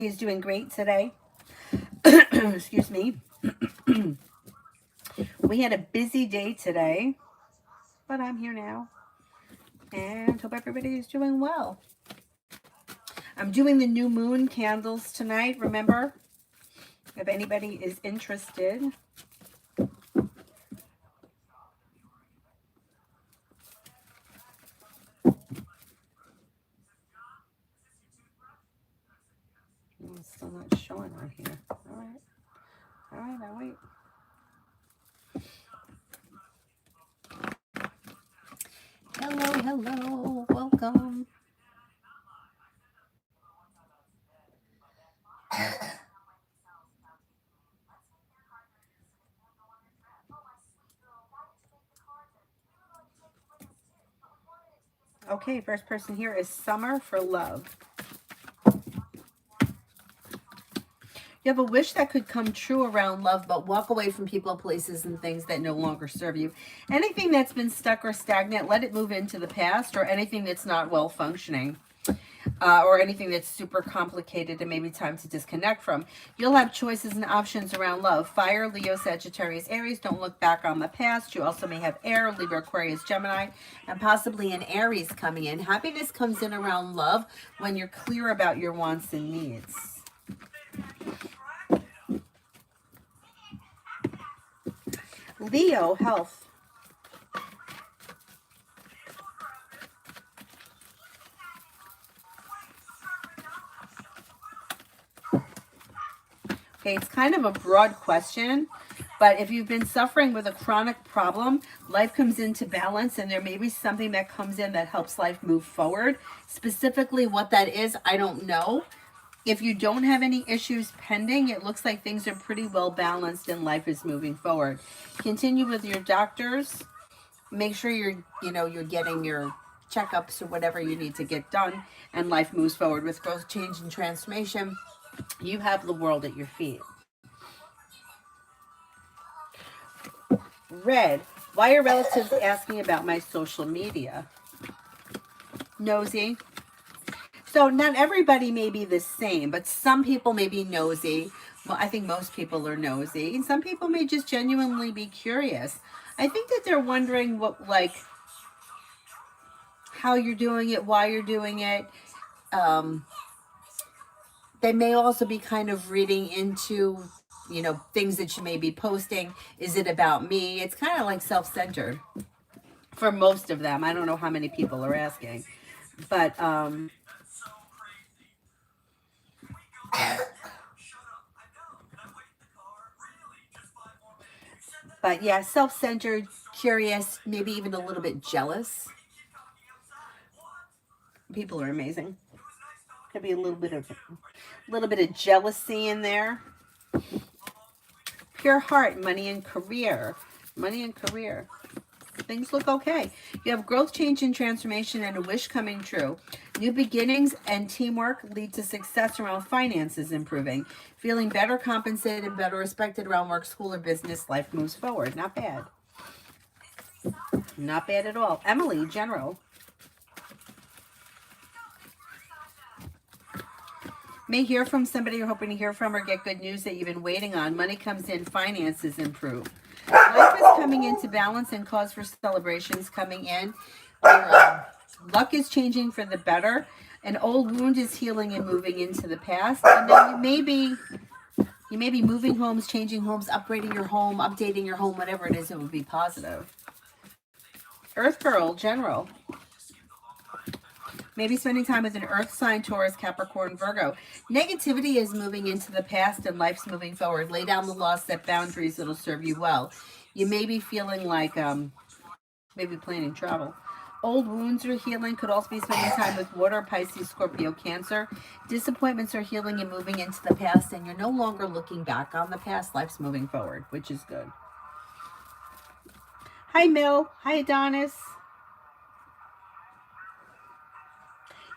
Is doing great today. Excuse me. We had a busy day today, but I'm here now and hope everybody is doing well. I'm doing the new moon candles tonight. Remember, if anybody is interested. It's still not showing on here. All right, I'll wait. Hello, welcome. Okay, first person here is Summer for Love. You have a wish that could come true around love, but walk away from people, places, and things that no longer serve you. Anything that's been stuck or stagnant, let it move into the past, or anything that's not well functioning. Or anything that's super complicated and maybe time to disconnect from. You'll have choices and options around love. Fire, Leo, Sagittarius, Aries. Don't look back on the past. You also may have air, Libra, Aquarius, Gemini, and possibly an Aries coming in. Happiness comes in around love when you're clear about your wants and needs. Leo, health. Okay, it's kind of a broad question, but if you've been suffering with a chronic problem, life comes into balance and there may be something that comes in that helps life move forward. Specifically what that is, I don't know. If you don't have any issues pending, it looks like things are pretty well balanced and life is moving forward. Continue with your doctors. Make sure you're getting your checkups or whatever you need to get done, and life moves forward with growth, change, and transformation. You have the world at your feet. Red, why are relatives asking about my social media? Nosy. So not everybody may be the same, but some people may be nosy. Well, I think most people are nosy, and some people may just genuinely be curious. I think that they're wondering how you're doing it, why you're doing it. They may also be kind of reading into, things that you may be posting. Is it about me? It's kind of like self-centered for most of them. I don't know how many people are asking, but yeah, self-centered, curious, maybe even a little bit jealous. People are amazing. Could be a little bit of jealousy in there. Pure heart, money and career. Money and career. Things look okay. You have growth, change, and transformation and a wish coming true. New beginnings and teamwork lead to success around finances improving. Feeling better compensated, better respected around work, school, or business. Life moves forward. Not bad. Not bad at all. Emily, general. May hear from somebody you're hoping to hear from or get good news that you've been waiting on. Money comes in, finances improve. Life is coming into balance and cause for celebrations coming in. Luck is changing for the better. An old wound is healing and moving into the past. And then you may be moving homes, changing homes, upgrading your home, updating your home, whatever it is, it would be positive. Earth Girl, general. Maybe spending time with an earth sign, Taurus, Capricorn, Virgo. Negativity is moving into the past and life's moving forward. Lay down the law, set boundaries that'll serve you well. You may be feeling like maybe planning travel. Old wounds are healing. Could also be spending time with water, Pisces, Scorpio, Cancer. Disappointments are healing and moving into the past, and you're no longer looking back on the past. Life's moving forward, which is good. Hi, Mill. Hi, Adonis.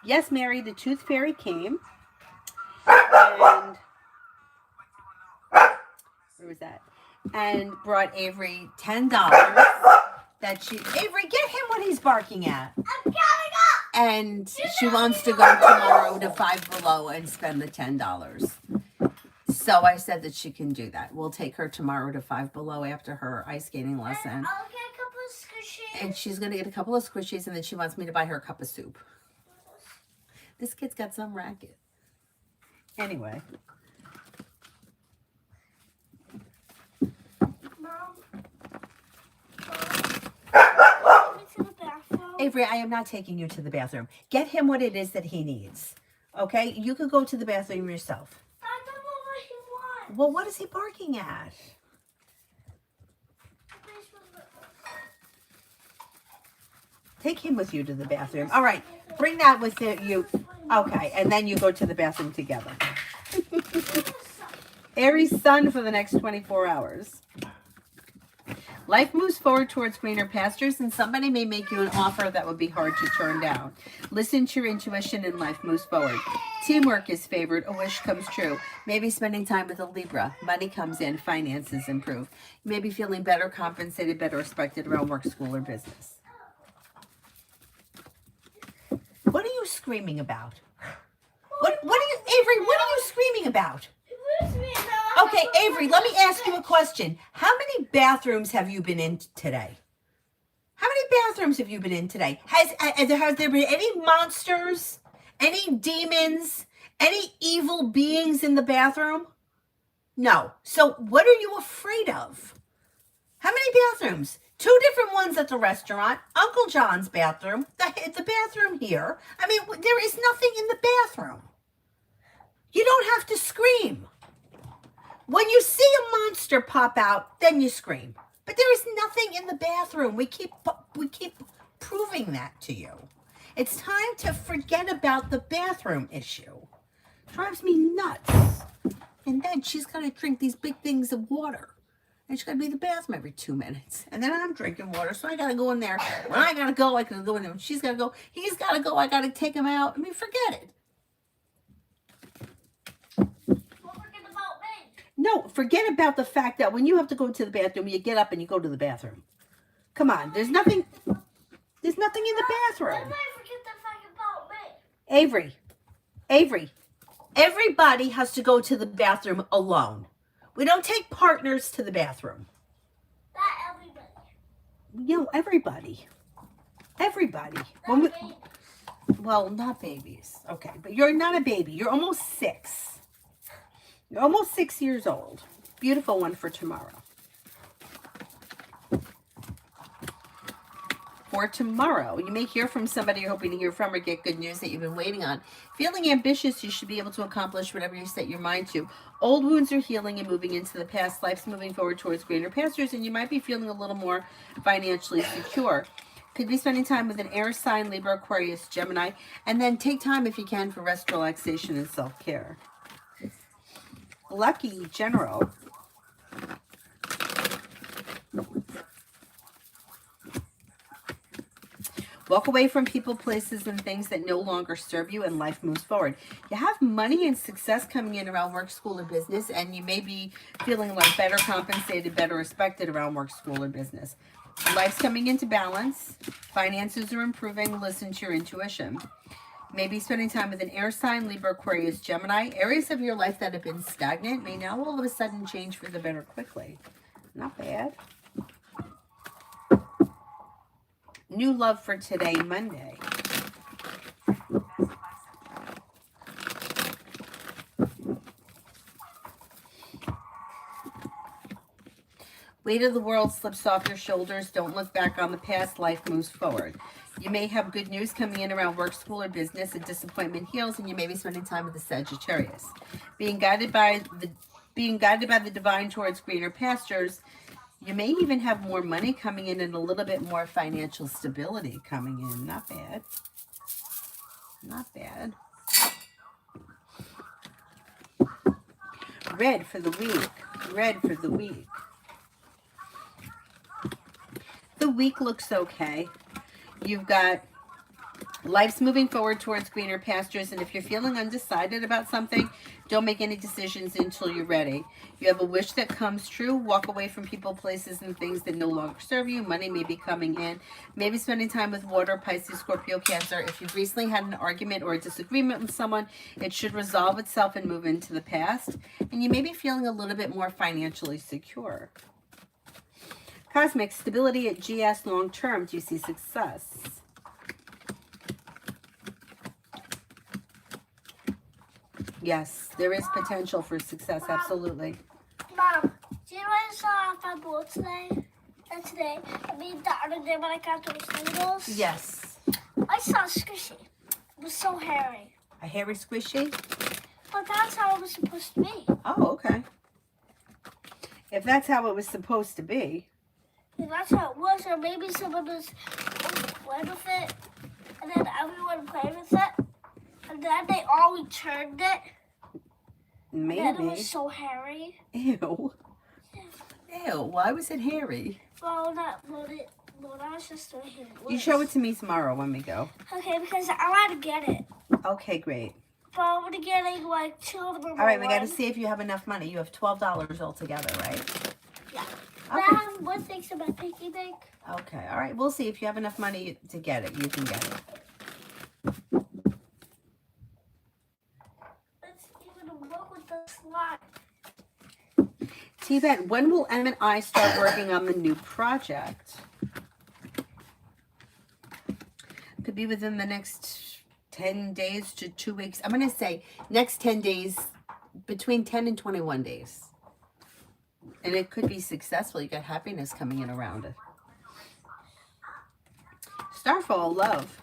Yes, Mary, the Tooth Fairy came. And where was that? And brought Avery $10 that she... Avery, get him what he's barking at. I'm coming up! And she wants to go tomorrow to Five Below and spend the $10. So I said that she can do that. We'll take her tomorrow to Five Below after her ice skating lesson. And I'll get a couple of squishies. And she's going to get a couple of squishies, and then she wants me to buy her a cup of soup. This kid's got some racket. Anyway. Mom. Take me to the bathroom. Avery, I am not taking you to the bathroom. Get him what it is that he needs. Okay? You could go to the bathroom yourself. I don't know what he wants. Well, what is he barking at? Take him with you to the bathroom. All right. Bring that with you. Okay. And then you go to the bathroom together. Aries sun for the next 24 hours. Life moves forward towards greener pastures, and somebody may make you an offer that would be hard to turn down. Listen to your intuition, and life moves forward. Teamwork is favored. A wish comes true. Maybe spending time with a Libra. Money comes in. Finances improve. You may be feeling better compensated, better respected around work, school, or business. What are you screaming about? What are you, Avery, what are you screaming about? Okay, Avery, let me ask you a question. How many bathrooms have you been in today? How many bathrooms have you been in today? Has there been any monsters, any demons, any evil beings in the bathroom? No. So what are you afraid of? How many bathrooms? 2 different ones at the restaurant. Uncle John's bathroom. The bathroom here. I mean, there is nothing in the bathroom. You don't have to scream. When you see a monster pop out, then you scream. But there is nothing in the bathroom. We keep proving that to you. It's time to forget about the bathroom issue. Drives me nuts. And then she's got to drink these big things of water. And she's got to be in the bathroom every 2 minutes. And then I'm drinking water, so I got to go in there. When I got to go, I can go in there. When she's got to go, he's got to go, I got to take him out. I mean, forget it. No, forget about the fact that when you have to go to the bathroom, you get up and you go to the bathroom. Come on, there's nothing in the bathroom. Forget the fact about me. Avery, everybody has to go to the bathroom alone. We don't take partners to the bathroom. Not everybody. You know, everybody. Well, not babies. Okay, but you're not a baby. You're almost 6. You're almost 6 years old. Beautiful one for tomorrow. For tomorrow, you may hear from somebody you're hoping to hear from or get good news that you've been waiting on. Feeling ambitious, you should be able to accomplish whatever you set your mind to. Old wounds are healing and moving into the past. Life's moving forward towards greener pastures, and you might be feeling a little more financially secure. Could be spending time with an air sign, Libra, Aquarius, Gemini, and then take time if you can for rest, relaxation, and self-care. Lucky General. Walk away from people, places, and things that no longer serve you, and life moves forward. You have money and success coming in around work, school, or business, and you may be feeling like better compensated, better respected around work, school, or business. Life's coming into balance. Finances are improving. Listen to your intuition. Maybe spending time with an air sign, Libra, Aquarius, Gemini. Areas of your life that have been stagnant may now all of a sudden change for the better quickly. Not bad. New love for today, Monday. Weight of the world slips off your shoulders. Don't look back on the past. Life moves forward. You may have good news coming in around work, school, or business. A disappointment heals, and you may be spending time with the Sagittarius. Being guided by the divine towards greener pastures. You may even have more money coming in and a little bit more financial stability coming in. Not bad. Not bad. Red for the week. Red for the week. The week looks okay. You've got Life's moving forward towards greener pastures, and if you're feeling undecided about something, don't make any decisions until you're ready. You have a wish that comes true. Walk away from people, places, and things that no longer serve you. Money may be coming in. Maybe spending time with water, Pisces, Scorpio, Cancer. If you've recently had an argument or a disagreement with someone, it should resolve itself and move into the past. And you may be feeling a little bit more financially secure. Cosmic stability at GS long term. Do you see success? Yes, there is potential for success, absolutely. Mom, do you know what I saw off my board today? I mean, the other day when I got those noodles? Yes. I saw a squishy. It was so hairy. A hairy squishy? But that's how it was supposed to be. Oh, okay. If that's how it was supposed to be. If that's how it was, or maybe someone was playing with it, and then everyone played with it, and then they all returned it. Maybe. And then it was so hairy. Ew. Ew, why was it hairy? Well, that was just the way it was. You show it to me tomorrow when we go. Okay, because I want to get it. Okay, great. But I'm going to get like 2 of them. All right, we got to see if you have enough money. You have $12 altogether, right? Yeah. Okay. I have one thing in my piggy bank. Okay, all right. We'll see if you have enough money to get it. You can get it. Let's even work with the slide. Tibet, when will Em and I start working on the new project? Could be within the next 10 days to 2 weeks. I'm going to say next 10 days, between 10 and 21 days. And it could be successful. You got happiness coming in around it. Starfall, love.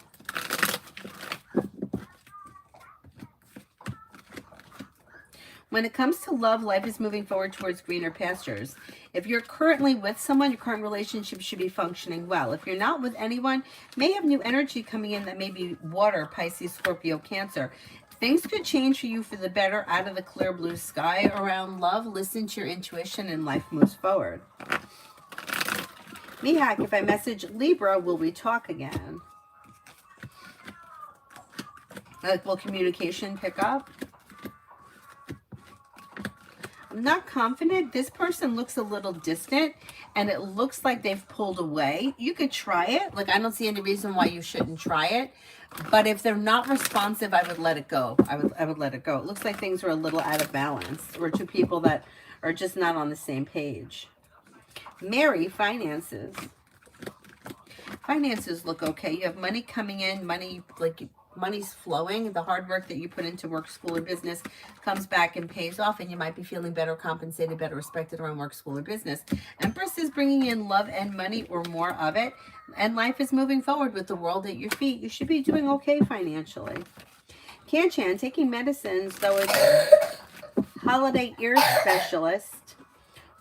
When it comes to love, life is moving forward towards greener pastures. If you're currently with someone, your current relationship should be functioning well. If you're not with anyone, may have new energy coming in that may be water, Pisces, Scorpio, Cancer. Things could change for you for the better out of the clear blue sky around love. Listen to your intuition and life moves forward. Mihak, if I message Libra, will we talk again? Like, will communication pick up? I'm not confident. This person looks a little distant and it looks like they've pulled away. You could try it. Like, I don't see any reason why you shouldn't try it. But if they're not responsive, I would let it go. I would let it go. It looks like things are a little out of balance. We're two people that are just not on the same page. Mary, finances. Finances look okay. You have money coming in, money's flowing. The hard work that you put into work, school, or business comes back and pays off, and you might be feeling better compensated, better respected around work, school, or business. Empress is bringing in love and money, or more of it, and life is moving forward with the world at your feet. You should be doing okay financially. Kanchan, taking medicines, though its holiday ear specialist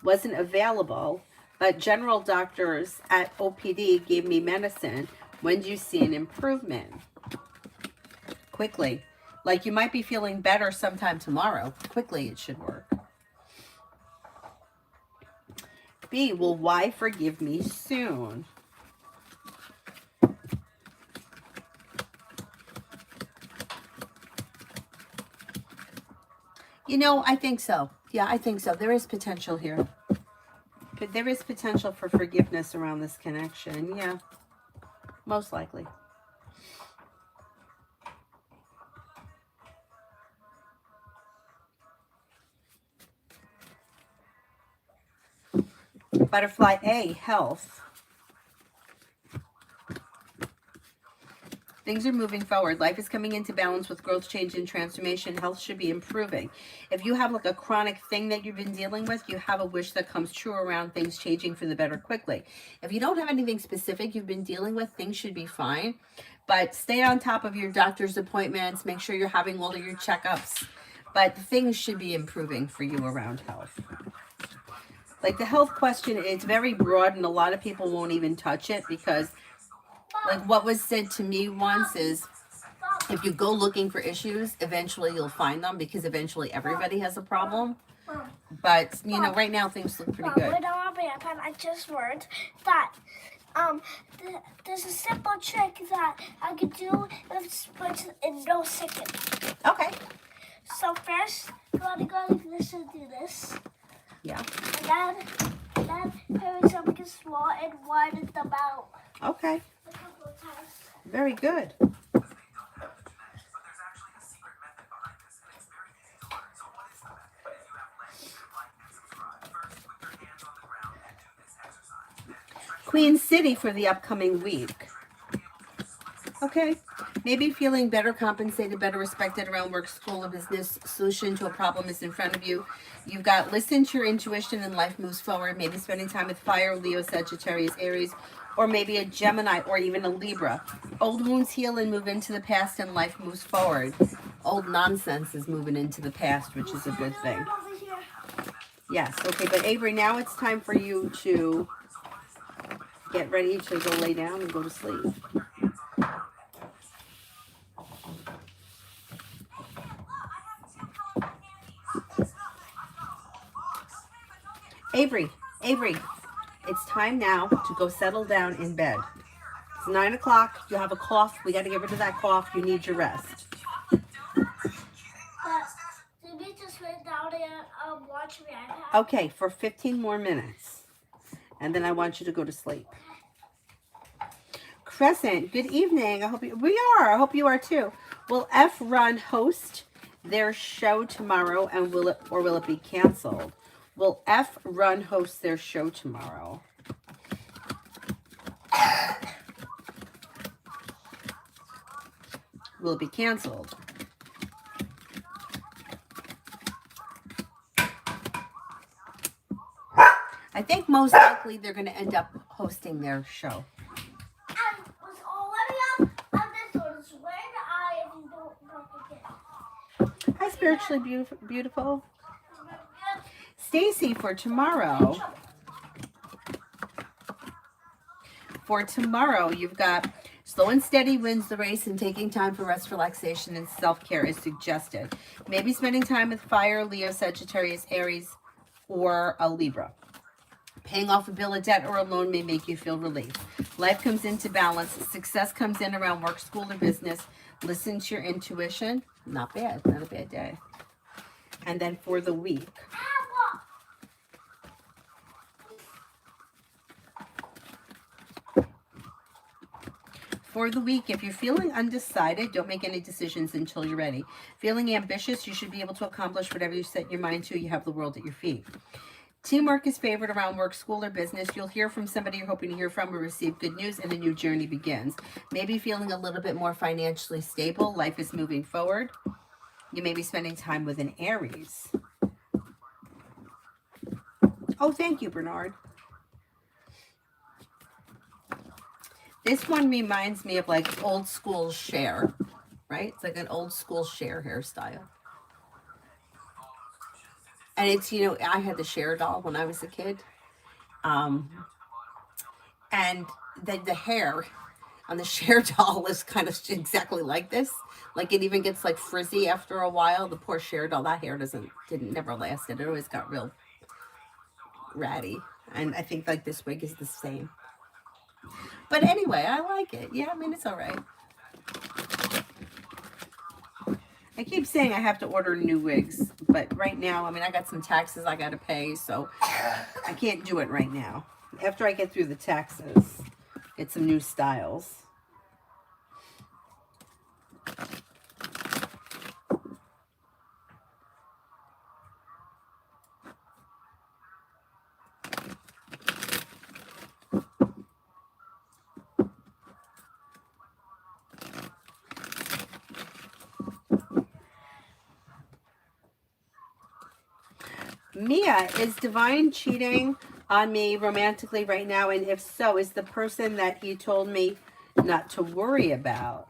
wasn't available, but general doctors at OPD gave me medicine. When do you see an improvement? Quickly. Like, you might be feeling better sometime tomorrow. Quickly, it should work. B, will Y forgive me soon? You know, I think so. Yeah, I think so. There is potential here. But there is potential for forgiveness around this connection. Yeah, most likely. Butterfly A, health. Things are moving forward. Life is coming into balance with growth, change, and transformation. Health should be improving. If you have like a chronic thing that you've been dealing with, you have a wish that comes true around things changing for the better quickly. If you don't have anything specific you've been dealing with, things should be fine. But stay on top of your doctor's appointments. Make sure you're having all of your checkups. But things should be improving for you around health. Like, the health question, it's very broad, and a lot of people won't even touch it because, like, what was said to me once is, if you go looking for issues, eventually you'll find them, because eventually everybody has a problem. But, you know, right now things look pretty good. I just learned that there's a simple trick that I can do with splits in no second. Okay. So first, you want to go like this and do this. Yeah. And then carry something small and widen them out. Okay. A couple of times. Very good. Queen City for the upcoming week. Okay. Maybe feeling better compensated, better respected around work, school, or business. Solution to a problem is in front of you. You've got listen to your intuition and life moves forward. Maybe spending time with fire, Leo, Sagittarius, Aries, or maybe a Gemini or even a Libra. Old wounds heal and move into the past and life moves forward. Old nonsense is moving into the past, which is a good thing. Over here. Yes. Okay. But Avery, now it's time for you to get ready to go lay down and go to sleep. Avery, it's time now to go settle down in bed. It's 9 o'clock. You have a cough. We got to get rid of that cough. You need your rest. But did we just sit down and watch my iPad? Okay, for 15 more minutes. And then I want you to go to sleep. Crescent, good evening. I hope you are too. Will F Run host their show tomorrow, and will it be canceled? Will F Run host their show tomorrow? Will it be canceled? I think most likely they're going to end up hosting their show. I was already up on this one. It's where the eye if you don't forget. Hi, spiritually beautiful. Stacy, for tomorrow. For tomorrow, you've got slow and steady wins the race, and taking time for rest, relaxation, and self-care is suggested. Maybe spending time with fire, Leo, Sagittarius, Aries, or a Libra. Paying off a bill of debt or a loan may make you feel relief. Life comes into balance. Success comes in around work, school, or business. Listen to your intuition. Not bad. Not a bad day. And then for the week. For the week, if you're feeling undecided, don't make any decisions until you're ready. Feeling ambitious, you should be able to accomplish whatever you set your mind to. You have the world at your feet. Teamwork is favored around work, school, or business. You'll hear from somebody you're hoping to hear from or receive good news, and a new journey begins. Maybe feeling a little bit more financially stable. Life is moving forward. You may be spending time with an Aries. Oh, thank you, Bernard. This one reminds me of like old school Cher, right? It's like an old school Cher hairstyle. And it's, you know, I had the Cher doll when I was a kid. And the hair on the Cher doll is kind of exactly like this. Like it even gets like frizzy after a while. The poor Cher doll, that hair never lasted. It always got real ratty. And I think like this wig is the same. But anyway, I like it. Yeah, I mean, it's all right. I keep saying I have to order new wigs, but right now, I mean, I got some taxes I got to pay, so I can't do it right now. After I get through the taxes, get some new styles. Mia, is Divine cheating on me romantically right now? And if so, is the person that he told me not to worry about?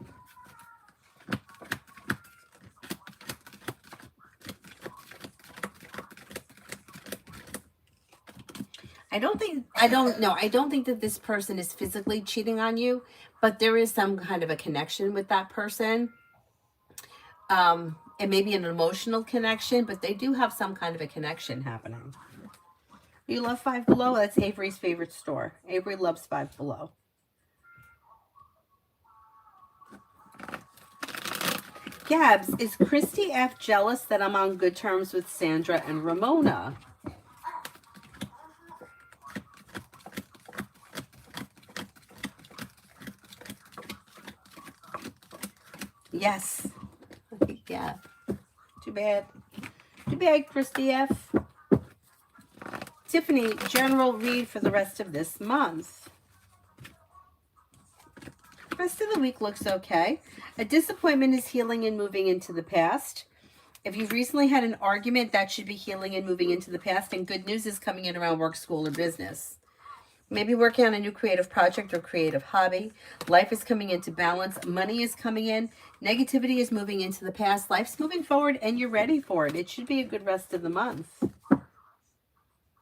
I don't think that this person is physically cheating on you, but there is some kind of a connection with that person. It may be an emotional connection, but they do have some kind of a connection happening. You love Five Below? That's Avery's favorite store. Avery loves Five Below. Gabs, is Christy F. jealous that I'm on good terms with Sandra and Ramona? Yes. Yeah. Too bad. Too bad, Christy F. Tiffany, general read for the rest of this month. Rest of the week looks okay. A disappointment is healing and moving into the past. If you've recently had an argument, that should be healing and moving into the past. And good news is coming in around work, school, or business. Maybe working on a new creative project or creative hobby. Life is coming into balance. Money is coming in. Negativity is moving into the past. Life's moving forward and you're ready for it. It should be a good rest of the month.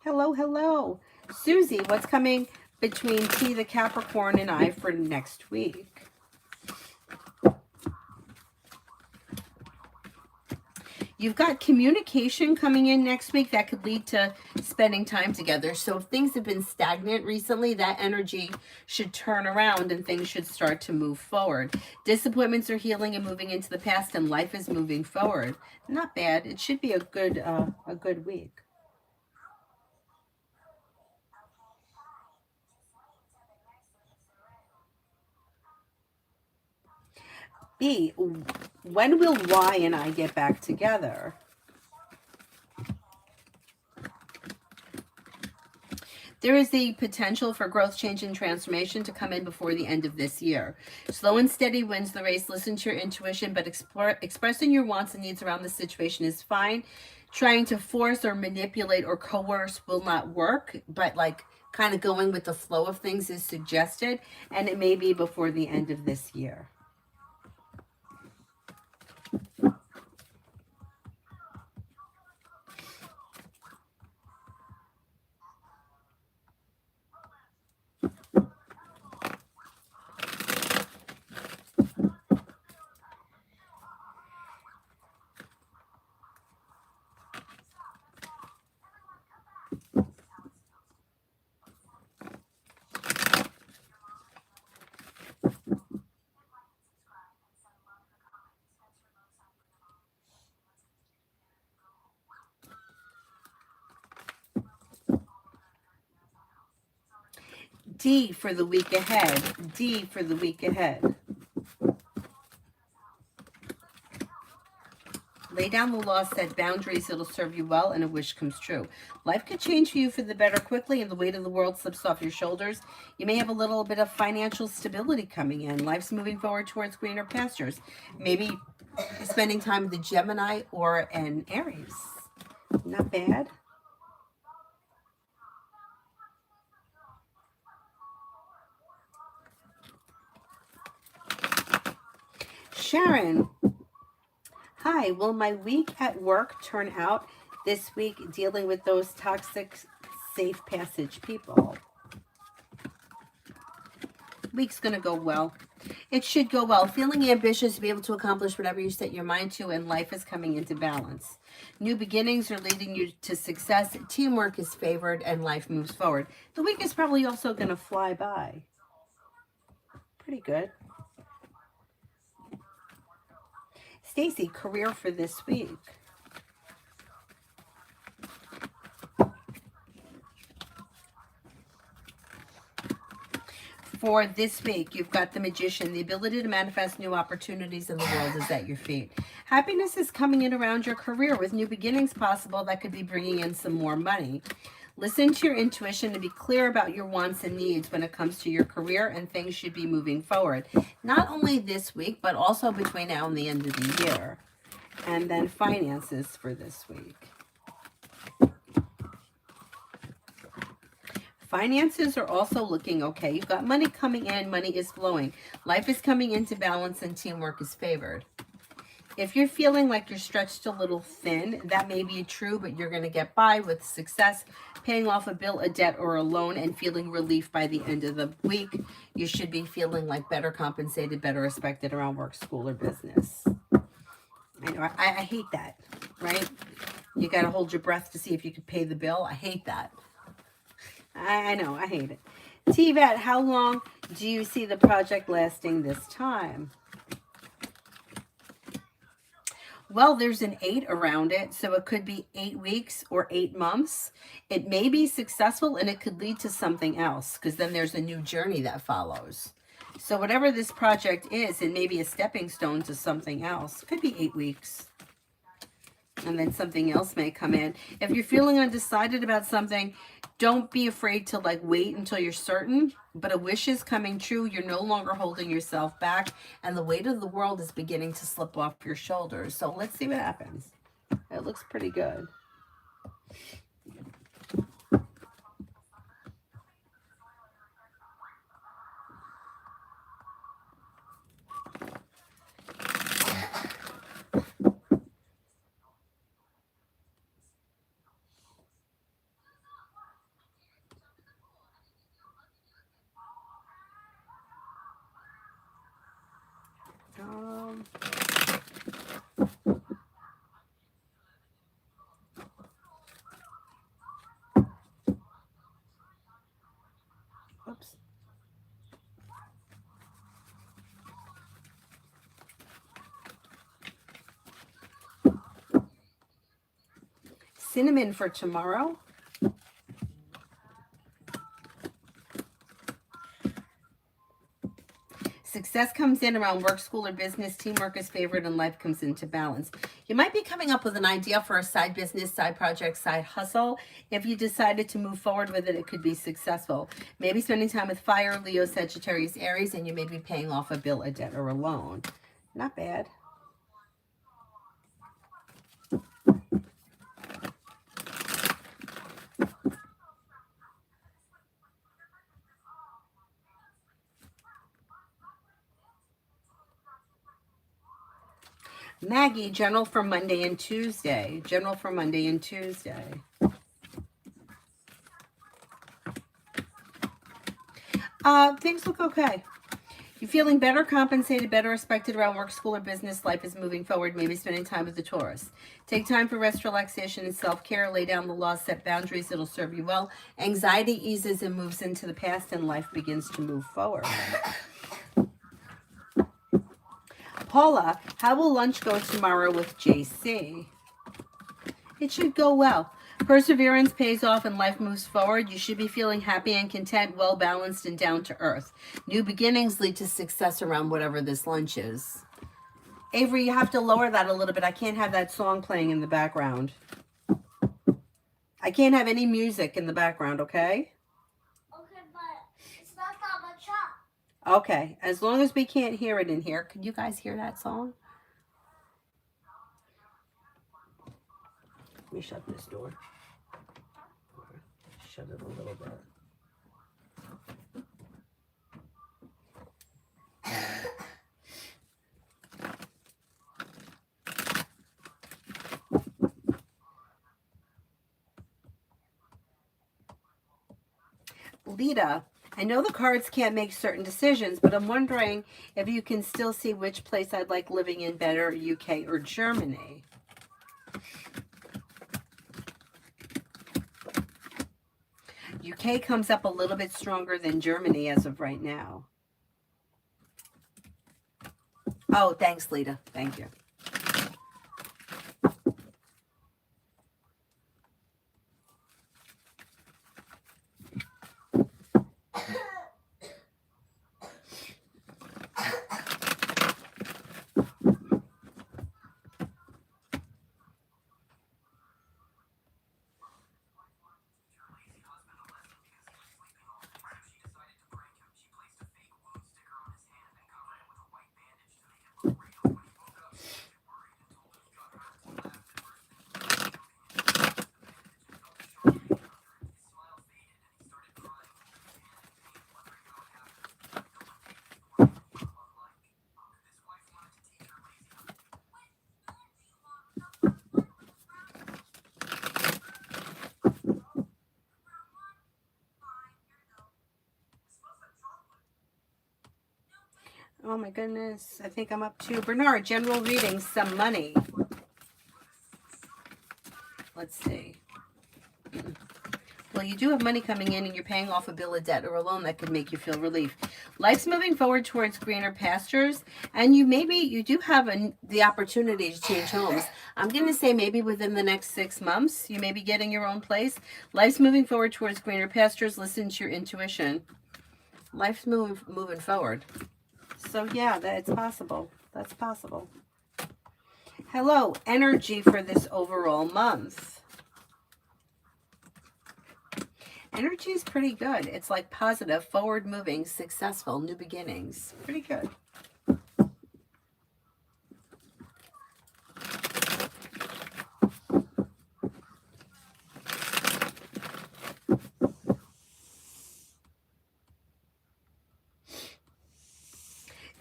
Hello, hello. Susie, what's coming between T, the Capricorn, and I for next week? You've got communication coming in next week that could lead to spending time together. So if things have been stagnant recently, that energy should turn around and things should start to move forward. Disappointments are healing and moving into the past, and life is moving forward. Not bad. It should be a good week. B, when will Y and I get back together? There is the potential for growth, change, and transformation to come in before the end of this year. Slow and steady wins the race. Listen to your intuition, but expressing your wants and needs around the situation is fine. Trying to force or manipulate or coerce will not work, but like kind of going with the flow of things is suggested, and it may be before the end of this year. D for the week ahead. D for the week ahead. Lay down the law, set boundaries, it'll serve you well, and a wish comes true. Life could change for you for the better quickly, and the weight of the world slips off your shoulders. You may have a little bit of financial stability coming in. Life's moving forward towards greener pastures. Maybe spending time with a Gemini or an Aries. Not bad. Sharon, hi, will my week at work turn out this week dealing with those toxic safe passage people? Week's going to go well. It should go well. Feeling ambitious to be able to accomplish whatever you set your mind to, and life is coming into balance. New beginnings are leading you to success. Teamwork is favored and life moves forward. The week is probably also going to fly by. Pretty good. Stacy, career for this week. For this week, you've got the Magician. The ability to manifest new opportunities in the world is at your feet. Happiness is coming in around your career with new beginnings possible that could be bringing in some more money. Listen to your intuition to be clear about your wants and needs when it comes to your career, and things should be moving forward. Not only this week, but also between now and the end of the year. And then finances for this week. Finances are also looking okay. You've got money coming in, money is flowing. Life is coming into balance and teamwork is favored. If you're feeling like you're stretched a little thin, that may be true, but you're going to get by with success, paying off a bill, a debt, or a loan, and feeling relief by the end of the week. You should be feeling like better compensated, better respected around work, school, or business. I know, I hate that, right? You got to hold your breath to see if you could pay the bill. I hate that. I know, I hate it. TVET, how long do you see the project lasting this time? Well, there's an 8 around it, so it could be 8 weeks or 8 months. It may be successful and it could lead to something else because then there's a new journey that follows. So whatever this project is, it may be a stepping stone to something else. Could be 8 weeks. And then something else may come in. If you're feeling undecided about something, don't be afraid to like wait until you're certain. But a wish is coming true. You're no longer holding yourself back. And the weight of the world is beginning to slip off your shoulders. So let's see what happens. It looks pretty good. Um, oops. Cinnamon for tomorrow. Success comes in around work, school, or business. Teamwork is favored and life comes into balance. You might be coming up with an idea for a side business, side project, side hustle. If you decided to move forward with it, it could be successful. Maybe spending time with fire, Leo, Sagittarius, Aries, and you may be paying off a bill, a debt, or a loan. Not bad. Maggie, general for Monday and Tuesday. General for Monday and Tuesday. Things look okay. You're feeling better compensated, better respected around work, school, or business. Life is moving forward. Maybe spending time with the Taurus. Take time for rest, relaxation, and self-care. Lay down the law, set boundaries. It'll serve you well. Anxiety eases and moves into the past, and life begins to move forward. Paula, how will lunch go tomorrow with JC? It should go well. Perseverance pays off and life moves forward. You should be feeling happy and content, well balanced, and down to earth. New beginnings lead to success around whatever this lunch is. Avery, you have to lower that a little bit. I can't have that song playing in the background. I can't have any music in the background, okay? Okay, but it's not that much up. Okay, as long as we can't hear it in here. Can you guys hear that song? Let me shut this door. Shut it a little bit. Lita, I know the cards can't make certain decisions, but I'm wondering if you can still see which place I'd like living in better, UK or Germany. UK comes up a little bit stronger than Germany as of right now. Oh, thanks, Lita. Thank you. Oh my goodness. I think I'm up to Bernard, general reading, some money. Let's see. well, you do have money coming in and you're paying off a bill of debt or a loan that could make you feel relief. Life's moving forward towards greener pastures, and you do have the opportunity to change homes. I'm going to say maybe within the next 6 months, you may be getting your own place. Life's moving forward towards greener pastures. Listen to your intuition. Life's moving forward. So yeah, it's possible. That's possible. Hello, energy for this overall month. Energy is pretty good. It's like positive, forward moving, successful, new beginnings. Pretty good.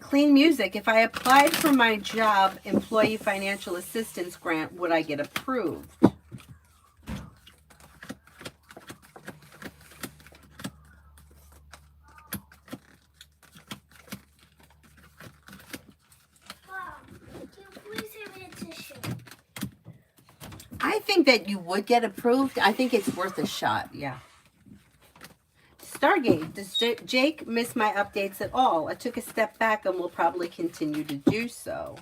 Clean music. If I applied for my job employee financial assistance grant, would I get approved? I think that you would get approved. I think it's worth a shot. Yeah. Stargate, does Jake miss my updates at all? I took a step back and will probably continue to do so.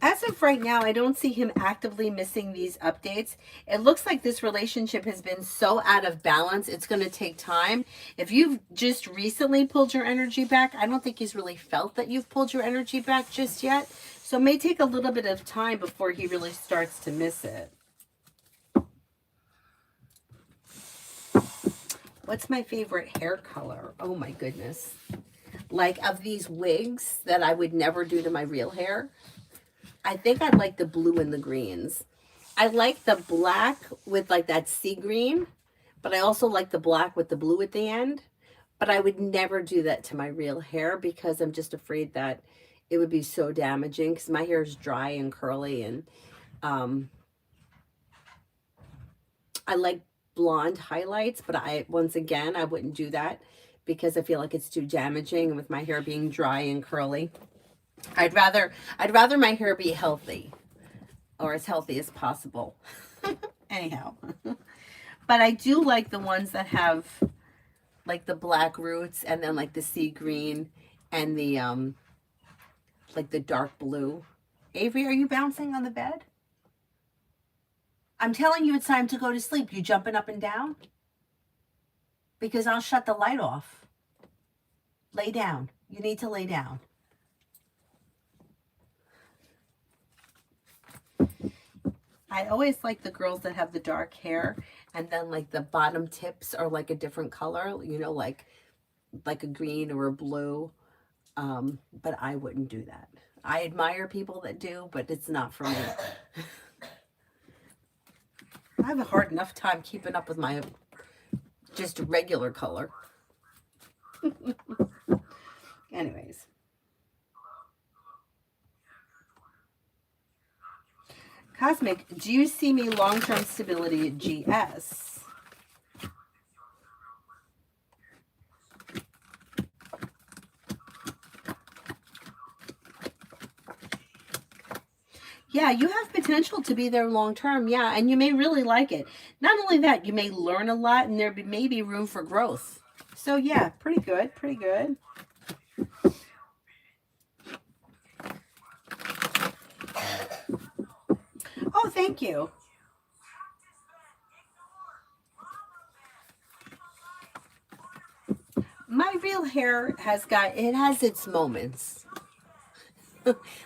As of right now, I don't see him actively missing these updates. It looks like this relationship has been so out of balance, it's going to take time. If you've just recently pulled your energy back, I don't think he's really felt that you've pulled your energy back just yet. So it may take a little bit of time before he really starts to miss it. What's my favorite hair color? Oh my goodness. Like of these wigs that I would never do to my real hair, I think I'd like the blue and the greens. I like the black with like that sea green, but I also like the black with the blue at the end. But I would never do that to my real hair because I'm just afraid that it would be so damaging because my hair is dry and curly, and I like blonde highlights, but once again I wouldn't do that because I feel like it's too damaging with my hair being dry and curly. I'd rather my hair be healthy, or as healthy as possible. Anyhow. But I do like the ones that have like the black roots and then like the sea green and the like the dark blue. Avery, are you bouncing on the bed? I'm telling you it's time to go to sleep. You jumping up and down? Because I'll shut the light off. Lay down. You need to lay down. I always like the girls that have the dark hair and then like the bottom tips are like a different color, you know, like a green or a blue. But I wouldn't do that. I admire people that do, but it's not for me. I have a hard enough time keeping up with my just regular color. Anyways. Cosmic, do you see me long-term stability at GS? Yeah, you have potential to be there long-term. Yeah, and you may really like it. Not only that, you may learn a lot and there may be room for growth. So yeah, pretty good, pretty good. Oh, thank you. My real hair has its moments.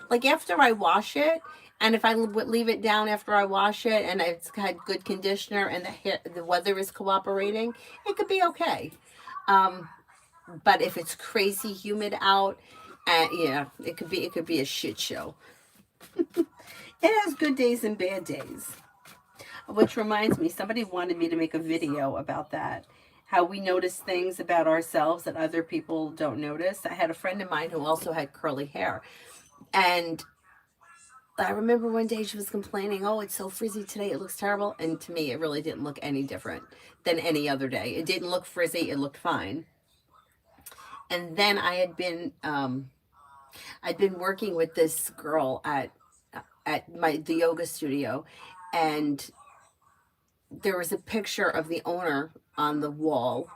Like after I wash it, and if I leave it down after I wash it and it's had good conditioner and the weather is cooperating, it could be okay. But if it's crazy humid out, yeah, it could be a shit show. It has good days and bad days. Which reminds me, somebody wanted me to make a video about that. How we notice things about ourselves that other people don't notice. I had a friend of mine who also had curly hair. And I remember one day she was complaining, oh, it's so frizzy today, it looks terrible. And to me, it really didn't look any different than any other day. It didn't look frizzy, it looked fine. And then I had been working with this girl at the yoga studio, and there was a picture of the owner on the wall,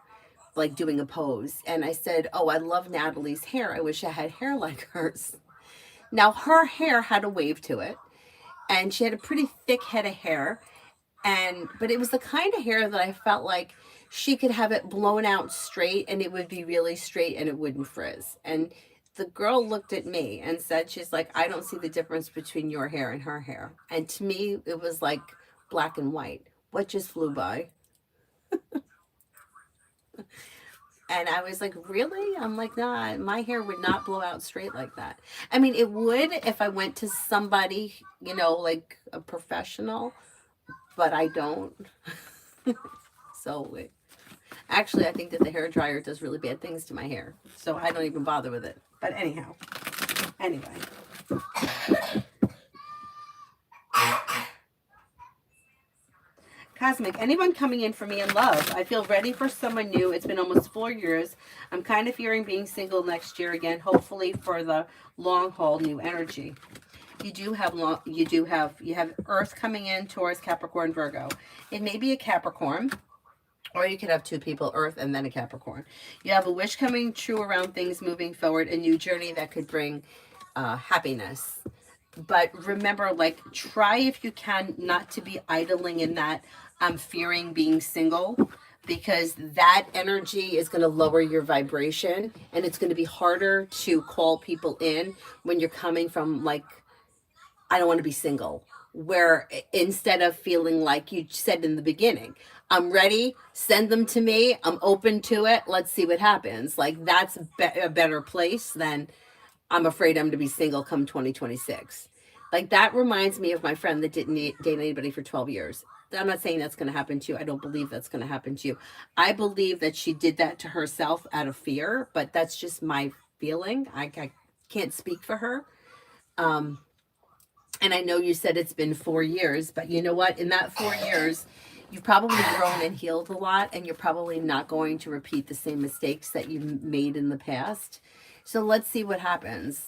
like doing a pose. And I said, "Oh, I love Natalie's hair. I wish I had hair like hers." Now, her hair had a wave to it, and she had a pretty thick head of hair. But it was the kind of hair that I felt like she could have it blown out straight and it would be really straight and it wouldn't frizz. And the girl looked at me and said, she's like, "I don't see the difference between your hair and her hair." And to me, it was like black and white. What just flew by? And I was like, "Really?" I'm like, "Nah, my hair would not blow out straight like that." I mean, it would if I went to somebody, like a professional, but I don't. So, actually, I think that the hair dryer does really bad things to my hair. So I don't even bother with it. But anyhow, anyway. Cosmic, anyone coming in for me in love? I feel ready for someone new. It's been almost 4 years. I'm kind of fearing being single next year again, hopefully for the long haul new energy. You have Earth coming in, Taurus, Capricorn, Virgo. It may be a Capricorn, or you could have two people, Earth and then a Capricorn. You have a wish coming true around things moving forward, a new journey that could bring happiness. But remember, like, try if you can not to be idling in that I'm fearing being single, because that energy is going to lower your vibration and it's going to be harder to call people in when you're coming from, like, I don't want to be single. Where instead of feeling like you said in the beginning, I'm ready, send them to me, I'm open to it, let's see what happens. Like, that's a better place than I'm afraid I'm to be single come 2026. Like, that reminds me of my friend that didn't date anybody for 12 years. I'm not saying that's going to happen to you. I don't believe that's going to happen to you. I believe that she did that to herself out of fear, but that's just my feeling. I can't speak for her. And I know you said it's been 4 years, but you know what? In that 4 years, you've probably grown and healed a lot, and you're probably not going to repeat the same mistakes that you made in the past. So let's see what happens.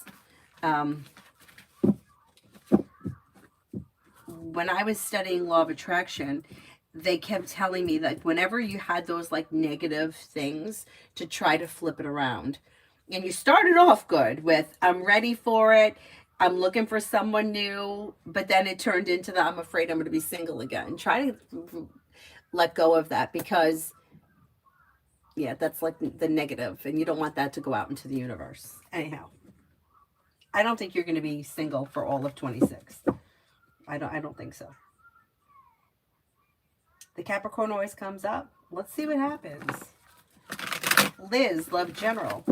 When I was studying law of attraction, they kept telling me that whenever you had those like negative things, to try to flip it around. And you started off good with, I'm ready for it, I'm looking for someone new, but then it turned into the, I'm afraid I'm going to be single again. Try to let go of that, because yeah, that's like the negative, and you don't want that to go out into the universe. Anyhow, I don't think you're going to be single for all of 26. I don't think so. The Capricorn always comes up. Let's see what happens. Liz, Love General.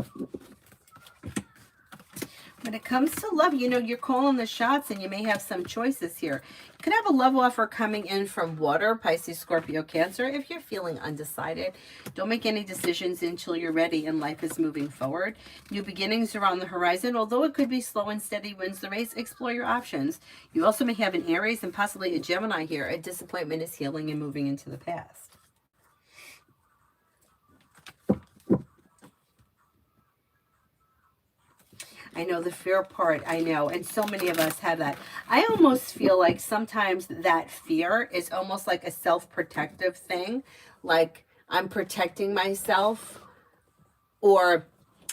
When it comes to love, you're calling the shots, and you may have some choices here. You could have a love offer coming in from water, Pisces, Scorpio, Cancer. If you're feeling undecided, don't make any decisions until you're ready and life is moving forward. New beginnings are on the horizon. Although it could be slow and steady wins the race, explore your options. You also may have an Aries and possibly a Gemini here. A disappointment is healing and moving into the past. I know the fear part, I know, and so many of us have that. I almost feel like sometimes that fear is almost like a self-protective thing. Like, I'm protecting myself, or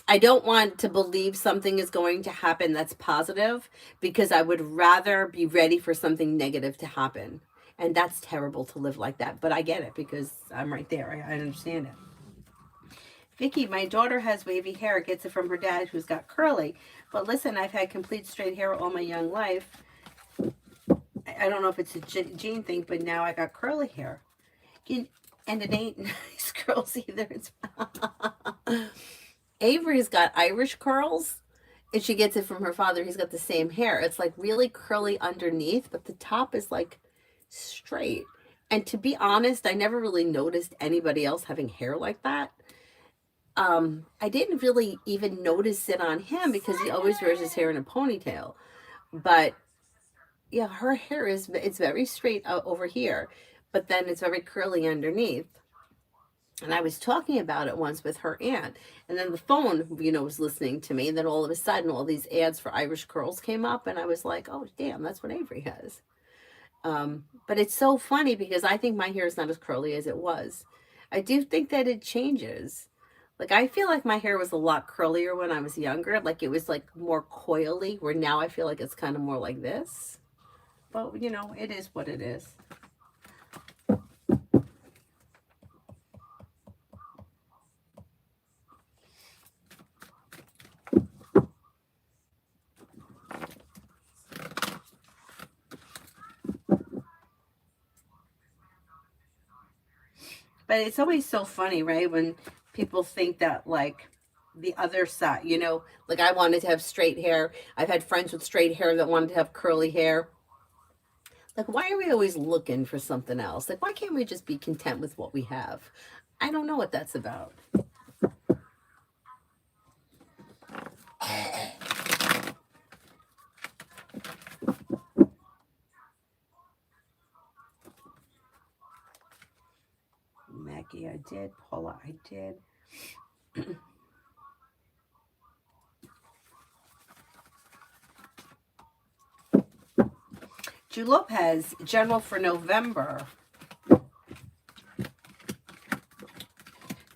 I don't want to believe something is going to happen that's positive, because I would rather be ready for something negative to happen. And that's terrible to live like that. But I get it, because I'm right there. I understand it. Vicky, my daughter has wavy hair, gets it from her dad who's got curly. But listen, I've had complete straight hair all my young life. I don't know if it's a gene thing, but now I got curly hair. And it ain't nice curls either. Avery's got Irish curls, and she gets it from her father. He's got the same hair. It's like really curly underneath, but the top is like straight. And to be honest, I never really noticed anybody else having hair like that. I didn't really even notice it on him because he always wears his hair in a ponytail. But yeah, her hair it's very straight over here, but then it's very curly underneath. And I was talking about it once with her aunt, and then the phone, was listening to me. And then all of a sudden, all these ads for Irish curls came up, and I was like, oh, damn, that's what Avery has. But it's so funny because I think my hair is not as curly as it was. I do think that it changes. Like I feel like my hair was a lot curlier when I was younger. Like it was like more coily, where now I feel like it's kind of more like this. But you know, it is what it is. But it's always so funny, right? When people think that like the other side, you know, like I wanted to have straight hair. I've had friends with straight hair that wanted to have curly hair. Like, why are we always looking for something else? Like, why can't we just be content with what we have? I don't know what that's about. Maggie, I did. Paula, I did. Drew Lopez, general for November.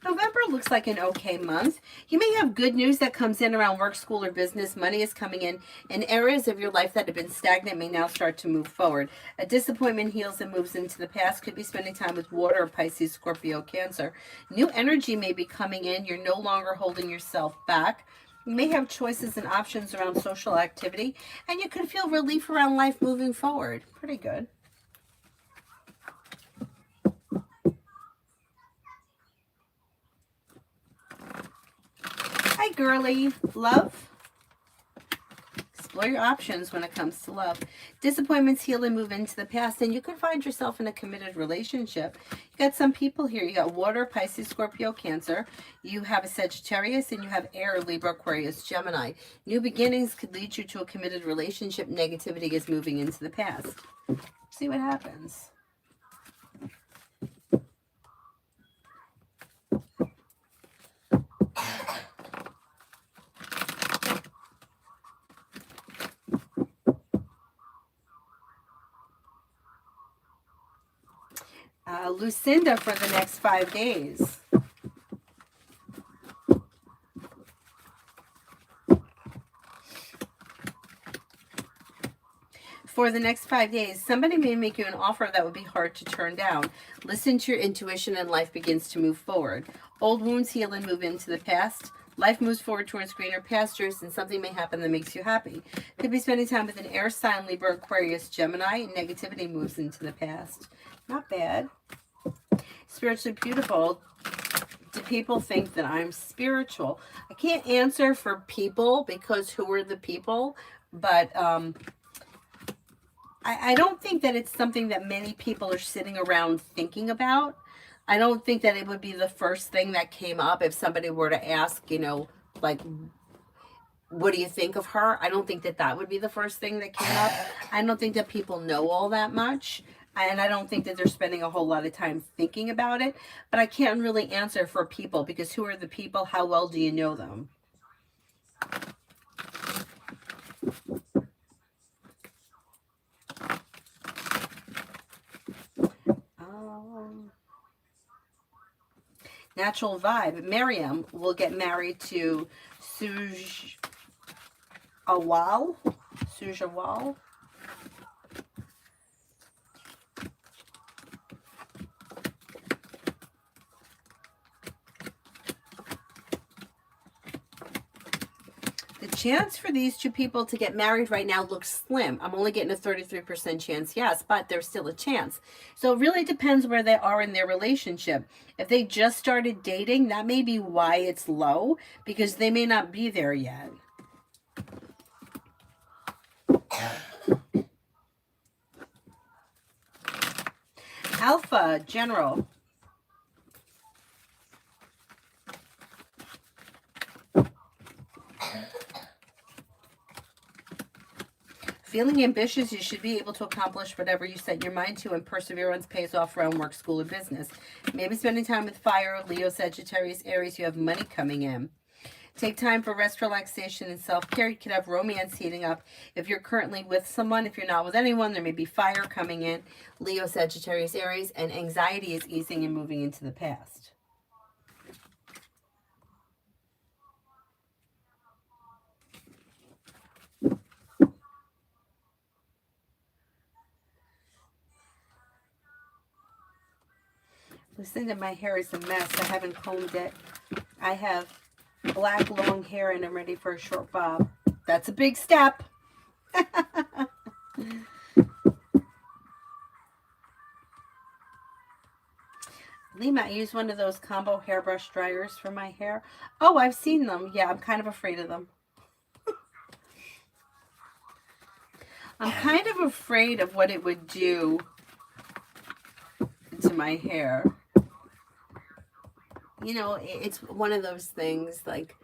November looks like an okay month. You may have good news that comes in around work, school, or business. Money is coming in, and areas of your life that have been stagnant may now start to move forward. A disappointment heals and moves into the past. Could be spending time with water, Pisces, Scorpio, Cancer. New energy may be coming in. You're no longer holding yourself back. You may have choices and options around social activity, and you could feel relief around life moving forward. Pretty good. Hi, girly. Love. Explore your options when it comes to love. Disappointments heal and move into the past, and you could find yourself in a committed relationship. You got some people here. You got water, Pisces, Scorpio, Cancer. You have a Sagittarius, and you have air, Libra, Aquarius, Gemini. New beginnings could lead you to a committed relationship. Negativity is moving into the past. See what happens. Lucinda for the next 5 days. For the next 5 days, somebody may make you an offer that would be hard to turn down. Listen to your intuition and life begins to move forward. Old wounds heal and move into the past. Life moves forward towards greener pastures, and something may happen that makes you happy. Could be spending time with an air sign, Libra, Aquarius, Gemini. Negativity moves into the past. Not bad. Spiritually beautiful. Do people think that I'm spiritual? I can't answer for people because who are the people? But I don't think that it's something that many people are sitting around thinking about. I don't think that it would be the first thing that came up if somebody were to ask, you know, like, what do you think of her? I don't think that that would be the first thing that came up. I don't think that people know all that much. And I don't think that they're spending a whole lot of time thinking about it. But I can't really answer for people because who are the people? How well do you know them? Natural vibe. Miriam will get married to Suj Awal. Suj Awal. The chance for these two people to get married right now looks slim. I'm only getting a 33% chance, yes, but there's still a chance. So it really depends where they are in their relationship. If they just started dating, that may be why it's low, because they may not be there yet. Alpha, general. Feeling ambitious, you should be able to accomplish whatever you set your mind to, and perseverance pays off around work, school, or business. Maybe spending time with fire, Leo, Sagittarius, Aries, you have money coming in. Take time for rest, relaxation, and self-care. You could have romance heating up if you're currently with someone. If you're not with anyone, there may be fire coming in. Leo, Sagittarius, Aries, and anxiety is easing and moving into the past. Listen to my hair is a mess. I haven't combed it. I have black long hair and I'm ready for a short bob. That's a big step. Lima, I use one of those combo hairbrush dryers for my hair. Oh, I've seen them. Yeah, I'm kind of afraid of them. I'm kind of afraid of what it would do to my hair. You know, it's one of those things like,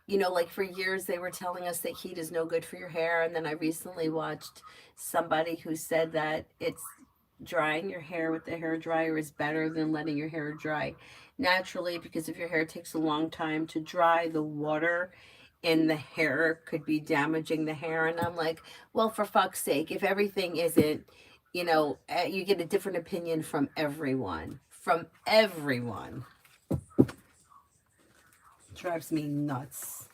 you know, like for years they were telling us that heat is no good for your hair. And then I recently watched somebody who said that it's drying your hair with the hair dryer is better than letting your hair dry naturally, because if your hair takes a long time to dry, the water in the hair could be damaging the hair. And I'm like, well, for fuck's sake, if everything isn't, you know, you get a different opinion from everyone. From everyone. Drives me nuts.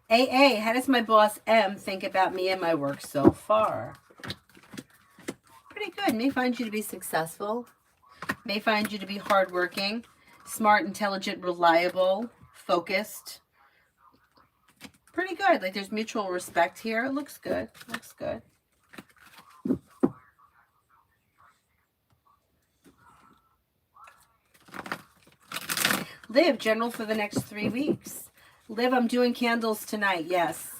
AA, how does my boss M think about me and my work so far? Pretty good. May find you to be successful. May find you to be hardworking, smart, intelligent, reliable, focused. Pretty good. Like there's mutual respect here. It looks good. Looks good. Liv, general for the next 3 weeks. Liv, I'm doing candles tonight. Yes.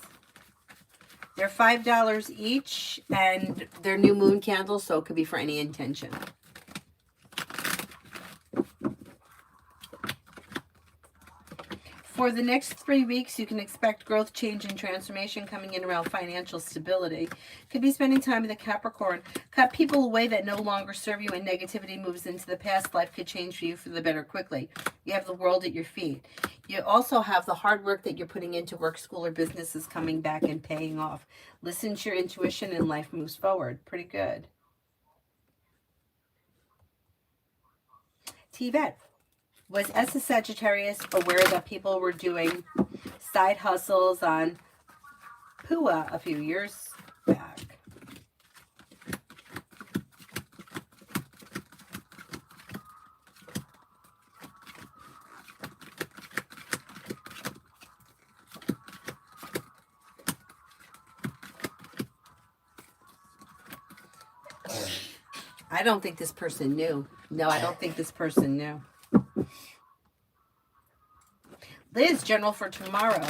They're $5 each, and they're new moon candles, so it could be for any intention. For the next 3 weeks, you can expect growth, change, and transformation coming in around financial stability. Could be spending time with a Capricorn. Cut people away that no longer serve you, and negativity moves into the past. Life could change for you for the better quickly. You have the world at your feet. You also have the hard work that you're putting into work, school, or business is coming back and paying off. Listen to your intuition and life moves forward. Pretty good. T-Bet. Was S a Sagittarius aware that people were doing side hustles on PUA a few years back? I don't think this person knew. No, I don't think this person knew. Liz, general for tomorrow.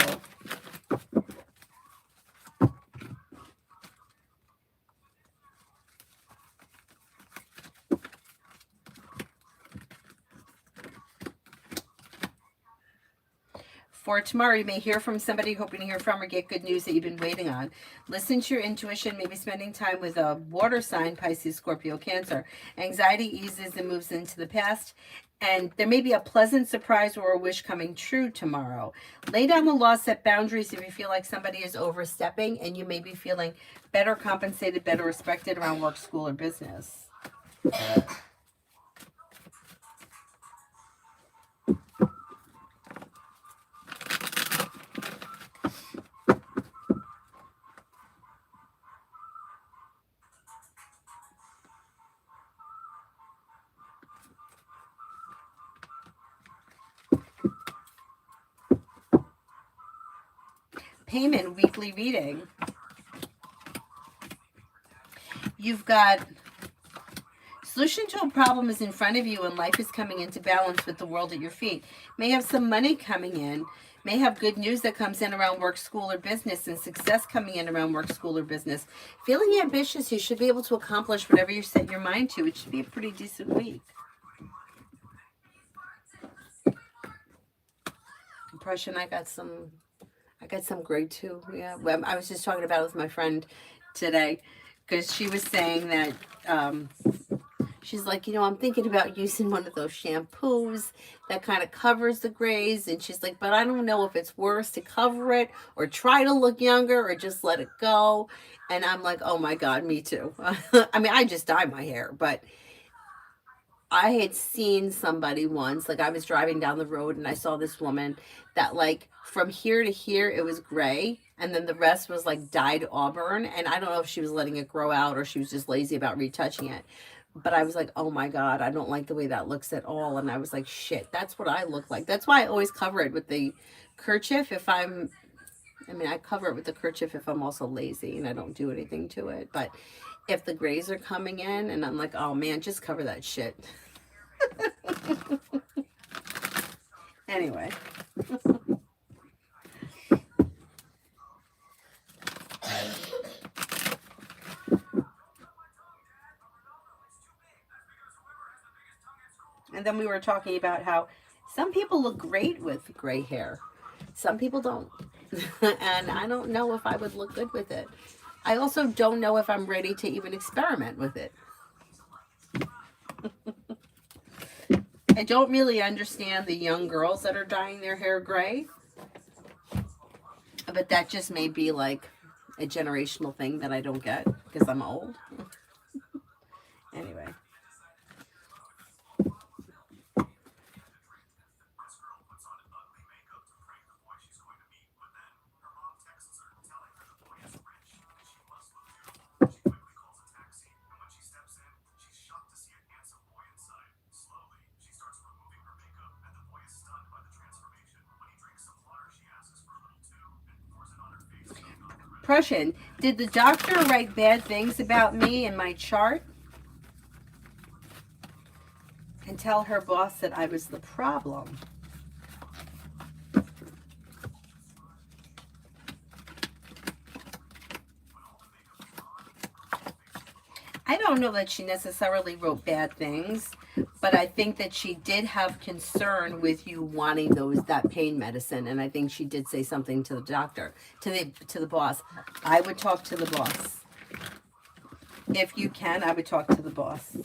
For tomorrow, you may hear from somebody you're hoping to hear from or get good news that you've been waiting on. Listen to your intuition, maybe spending time with a water sign, Pisces, Scorpio, Cancer. Anxiety eases and moves into the past. And there may be a pleasant surprise or a wish coming true tomorrow. Lay down the law, set boundaries if you feel like somebody is overstepping, and you may be feeling better compensated, better respected around work, school, or business. Payment weekly reading. you've got solution to a problem is in front of you and life is coming into balance with the world at your feet. May have some money coming in, may have good news that comes in around work, school, or business, and success coming in around work, school, or business. Feeling ambitious, you should be able to accomplish whatever you set your mind to. It should be a pretty decent week. Impression, I got some grade 2. Yeah, well, I was just talking about it with my friend today because she was saying that she's like, I'm thinking about using one of those shampoos that kind of covers the grays. And she's like, but I don't know if it's worse to cover it or try to look younger or just let it go. And I'm like, oh my God, me too. I mean, I just dye my hair, but I had seen somebody once, like I was driving down the road and I saw this woman that like from here to here, it was gray. And then the rest was like dyed auburn. And I don't know if she was letting it grow out or she was just lazy about retouching it. But I was like, oh my God, I don't like the way that looks at all. And I was like, shit, that's what I look like. That's why I always cover it with the kerchief I cover it with the kerchief if I'm also lazy and I don't do anything to it. But if the grays are coming in and I'm like, oh man, just cover that shit. Anyway. And then we were talking about how some people look great with gray hair. Some people don't. And I don't know if I would look good with it. I also don't know if I'm ready to even experiment with it. I don't really understand the young girls that are dyeing their hair gray. But that just may be like a generational thing that I don't get because I'm old. Anyway. Prussian, did the doctor write bad things about me in my chart? And tell her boss that I was the problem. I don't know that she necessarily wrote bad things, but I think that she did have concern with you wanting that pain medicine, and I think she did say something to the doctor, to the boss. I would talk to the boss. If you can, I would talk to the boss.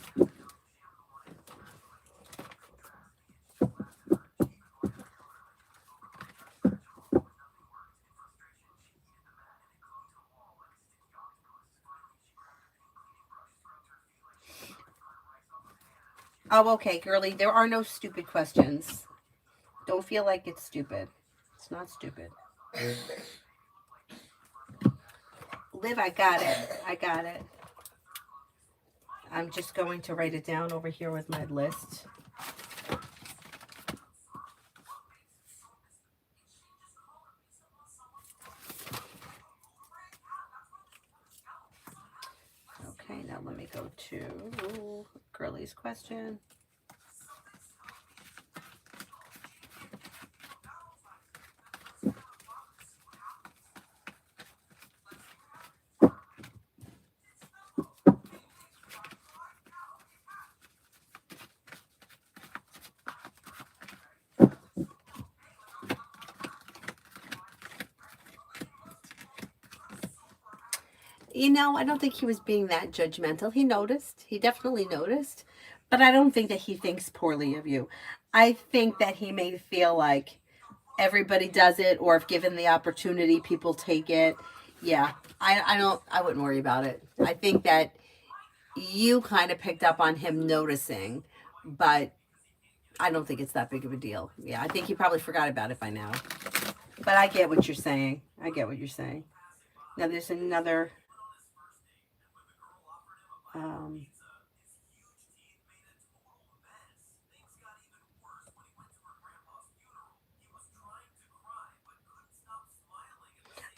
Oh, okay, girly. There are no stupid questions. Don't feel like it's stupid. It's not stupid. Liv, I got it. I got it. I'm just going to write it down over here with my list. Okay, now let me go to Girly's question. I don't think he was being that judgmental. He noticed. He definitely noticed. But I don't think that he thinks poorly of you. I think that he may feel like everybody does it, or if given the opportunity, people take it. Yeah, I wouldn't worry about it. I think that you kind of picked up on him noticing, but I don't think it's that big of a deal. Yeah, I think he probably forgot about it by now. But I get what you're saying. Now there's another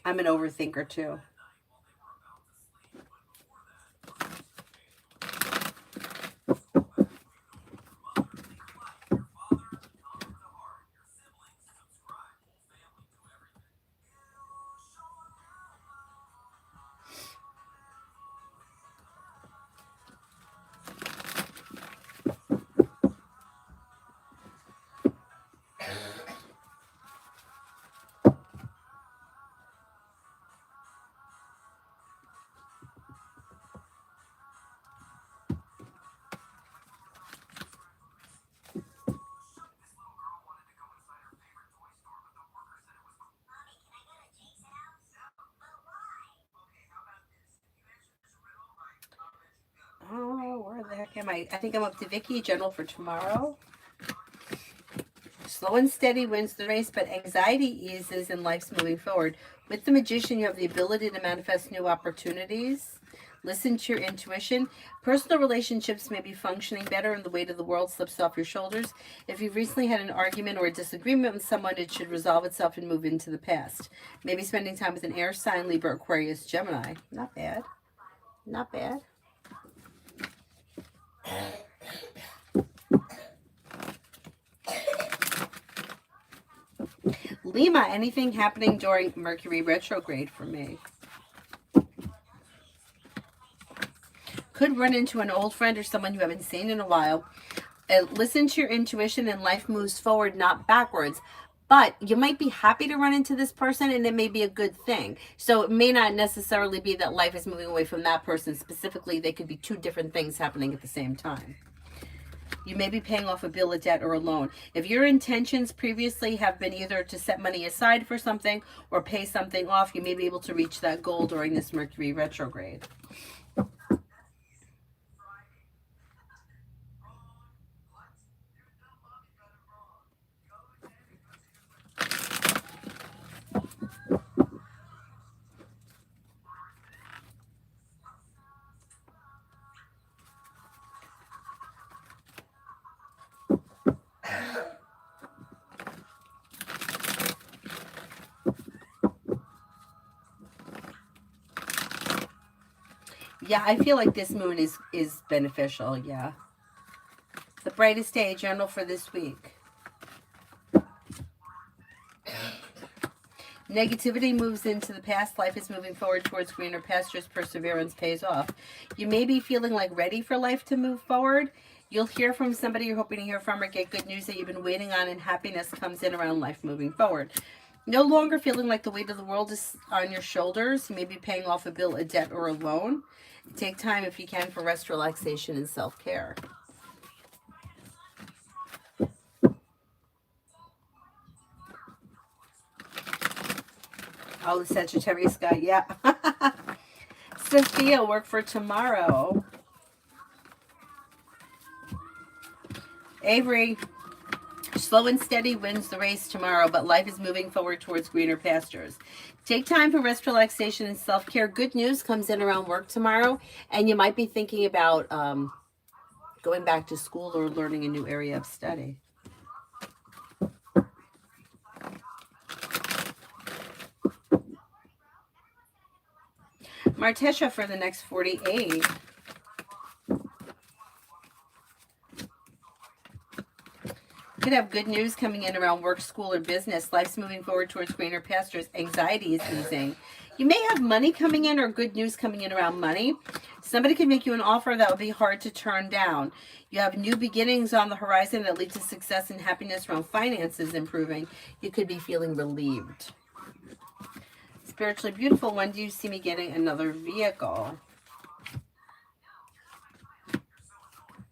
I'm an overthinker too. I think I'm up to Vicky. General for tomorrow. Slow and steady wins the race, but anxiety eases and life's moving forward. With the Magician, you have the ability to manifest new opportunities. Listen to your intuition. Personal relationships may be functioning better and the weight of the world slips off your shoulders. If you've recently had an argument or a disagreement with someone, it should resolve itself and move into the past. Maybe spending time with an air sign, Libra, Aquarius, Gemini. Not bad. Not bad. Lima, anything happening during Mercury retrograde for me? Could run into an old friend or someone you haven't seen in a while. Listen to your intuition and life moves forward, not backwards. But you might be happy to run into this person and it may be a good thing. So it may not necessarily be that life is moving away from that person specifically. They could be two different things happening at the same time. You may be paying off a bill, a debt, or a loan. If your intentions previously have been either to set money aside for something or pay something off, you may be able to reach that goal during this Mercury retrograde. Yeah, I feel like this moon is beneficial, yeah. The brightest day, general for this week. Negativity moves into the past. Life is moving forward towards greener pastures. Perseverance pays off. You may be feeling like ready for life to move forward. You'll hear from somebody you're hoping to hear from or get good news that you've been waiting on, and happiness comes in around life moving forward. No longer feeling like the weight of the world is on your shoulders. You may be paying off a bill, a debt, or a loan. Take time if you can for rest, relaxation, and self-care. Oh, the Sagittarius guy, yeah. Sophia, work for tomorrow. Avery, slow and steady wins the race tomorrow, but life is moving forward towards greener pastures. Take time for rest, relaxation, and self-care. Good news comes in around work tomorrow, and you might be thinking about going back to school or learning a new area of study. Martesha for the next 48. Could have good news coming in around work, school, or business. Life's moving forward towards greener pastures. Anxiety is easing. You may have money coming in or good news coming in around money. Somebody could make you an offer that would be hard to turn down. You have new beginnings on the horizon that lead to success and happiness around finances improving. You could be feeling relieved. Spiritually beautiful, when do you see me getting another vehicle?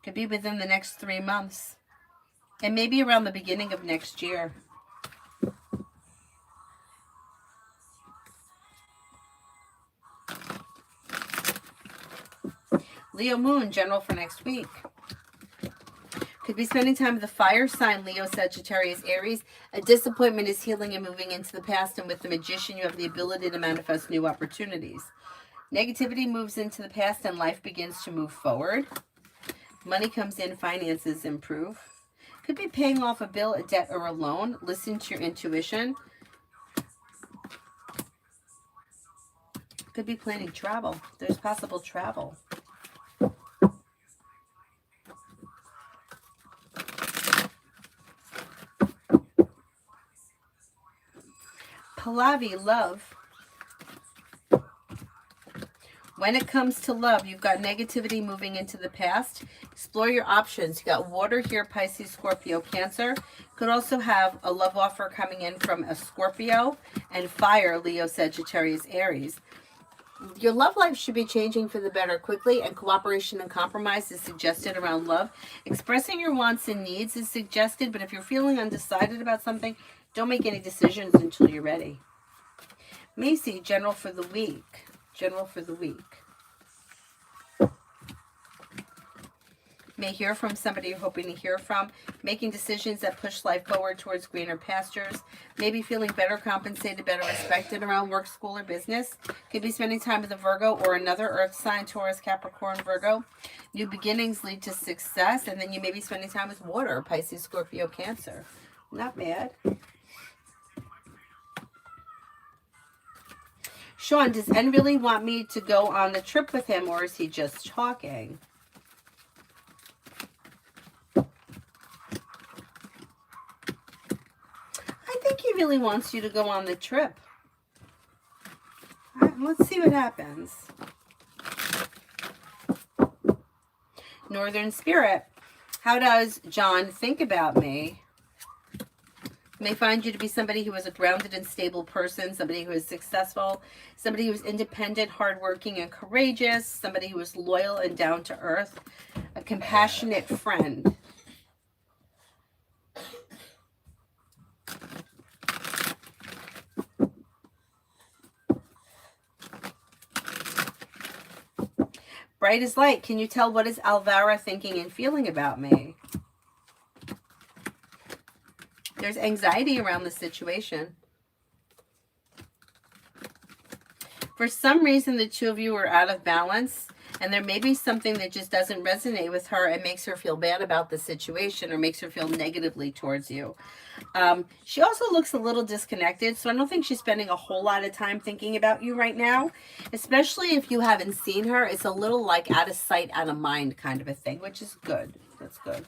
Could be within the next 3 months. And maybe around the beginning of next year. Leo moon, general for next week. Could be spending time with the fire sign, Leo, Sagittarius, Aries. A disappointment is healing and moving into the past. And with the Magician, you have the ability to manifest new opportunities. Negativity moves into the past and life begins to move forward. Money comes in, finances improve. Could be paying off a bill, a debt, or a loan. Listen to your intuition. Could be planning travel. There's possible travel. Pallavi, love. When it comes to love, you've got negativity moving into the past. Explore your options. You got water here, Pisces, Scorpio, Cancer. Could also have a love offer coming in from a Scorpio, and fire, Leo, Sagittarius, Aries. Your love life should be changing for the better quickly, and cooperation and compromise is suggested around love. Expressing your wants and needs is suggested, but if you're feeling undecided about something, don't make any decisions until you're ready. Macy, general for the week. General for the week. May hear from somebody you're hoping to hear from. Making decisions that push life forward towards greener pastures. Maybe feeling better compensated, better respected around work, school, or business. Could be spending time with a Virgo or another earth sign, Taurus, Capricorn, Virgo. New beginnings lead to success. And then you may be spending time with water, Pisces, Scorpio, Cancer. Not bad. Sean, does N really want me to go on the trip with him, or is he just talking? I think he really wants you to go on the trip. All right, let's see what happens. Northern Spirit, how does John think about me? May find you to be somebody who is a grounded and stable person, somebody who is successful, somebody who is independent, hardworking, and courageous, somebody who is loyal and down to earth, a compassionate friend. Bright as light, can you tell what is Alvara thinking and feeling about me? There's anxiety around the situation. For some reason, the two of you are out of balance, and there may be something that just doesn't resonate with her and makes her feel bad about the situation or makes her feel negatively towards you. She also looks a little disconnected, so I don't think she's spending a whole lot of time thinking about you right now, especially if you haven't seen her. It's a little like out of sight, out of mind kind of a thing, which is good. That's good.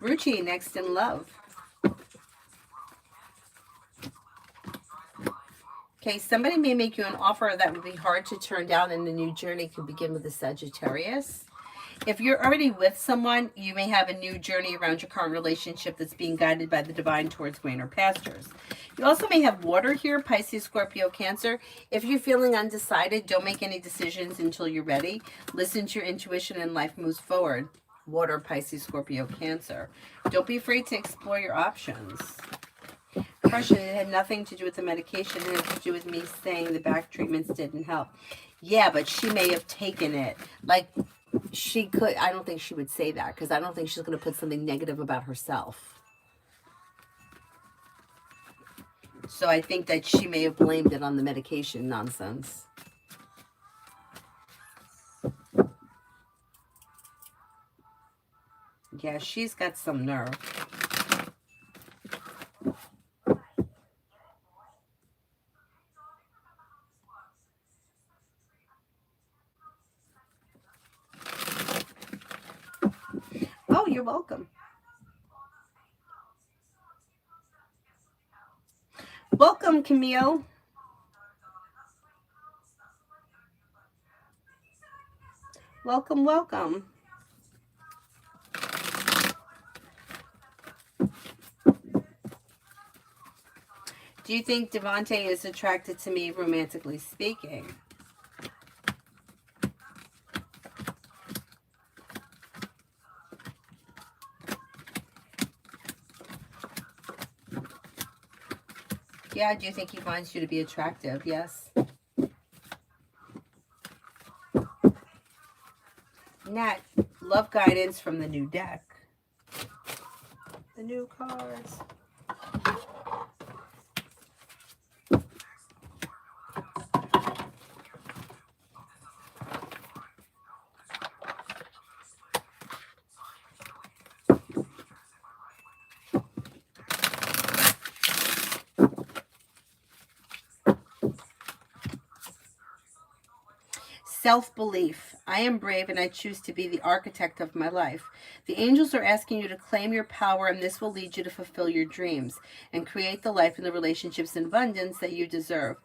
Ruchi, next in love. Okay, somebody may make you an offer that would be hard to turn down, and the new journey could begin with a Sagittarius. If you're already with someone, you may have a new journey around your current relationship that's being guided by the divine towards greener pastures. You also may have water here, Pisces, Scorpio, Cancer. If you're feeling undecided, don't make any decisions until you're ready. Listen to your intuition and life moves forward. Water, Pisces, Scorpio, Cancer. Don't be afraid to explore your options. Pressure, it had nothing to do with the medication. It had to do with me saying the back treatments didn't help. Yeah, but she may have taken it. Like, she could. I don't think she would say that because I don't think she's going to put something negative about herself. So I think that she may have blamed it on the medication nonsense. Yeah, she's got some nerve. Oh, you're welcome. Welcome, Camille. Welcome, welcome. Do you think Devante is attracted to me romantically speaking? Yeah, do you think he finds you to be attractive? Yes. Nat, love guidance from the new deck. The new cards. Self-belief. I am brave and I choose to be the architect of my life. The angels are asking you to claim your power, and this will lead you to fulfill your dreams and create the life and the relationships in abundance that you deserve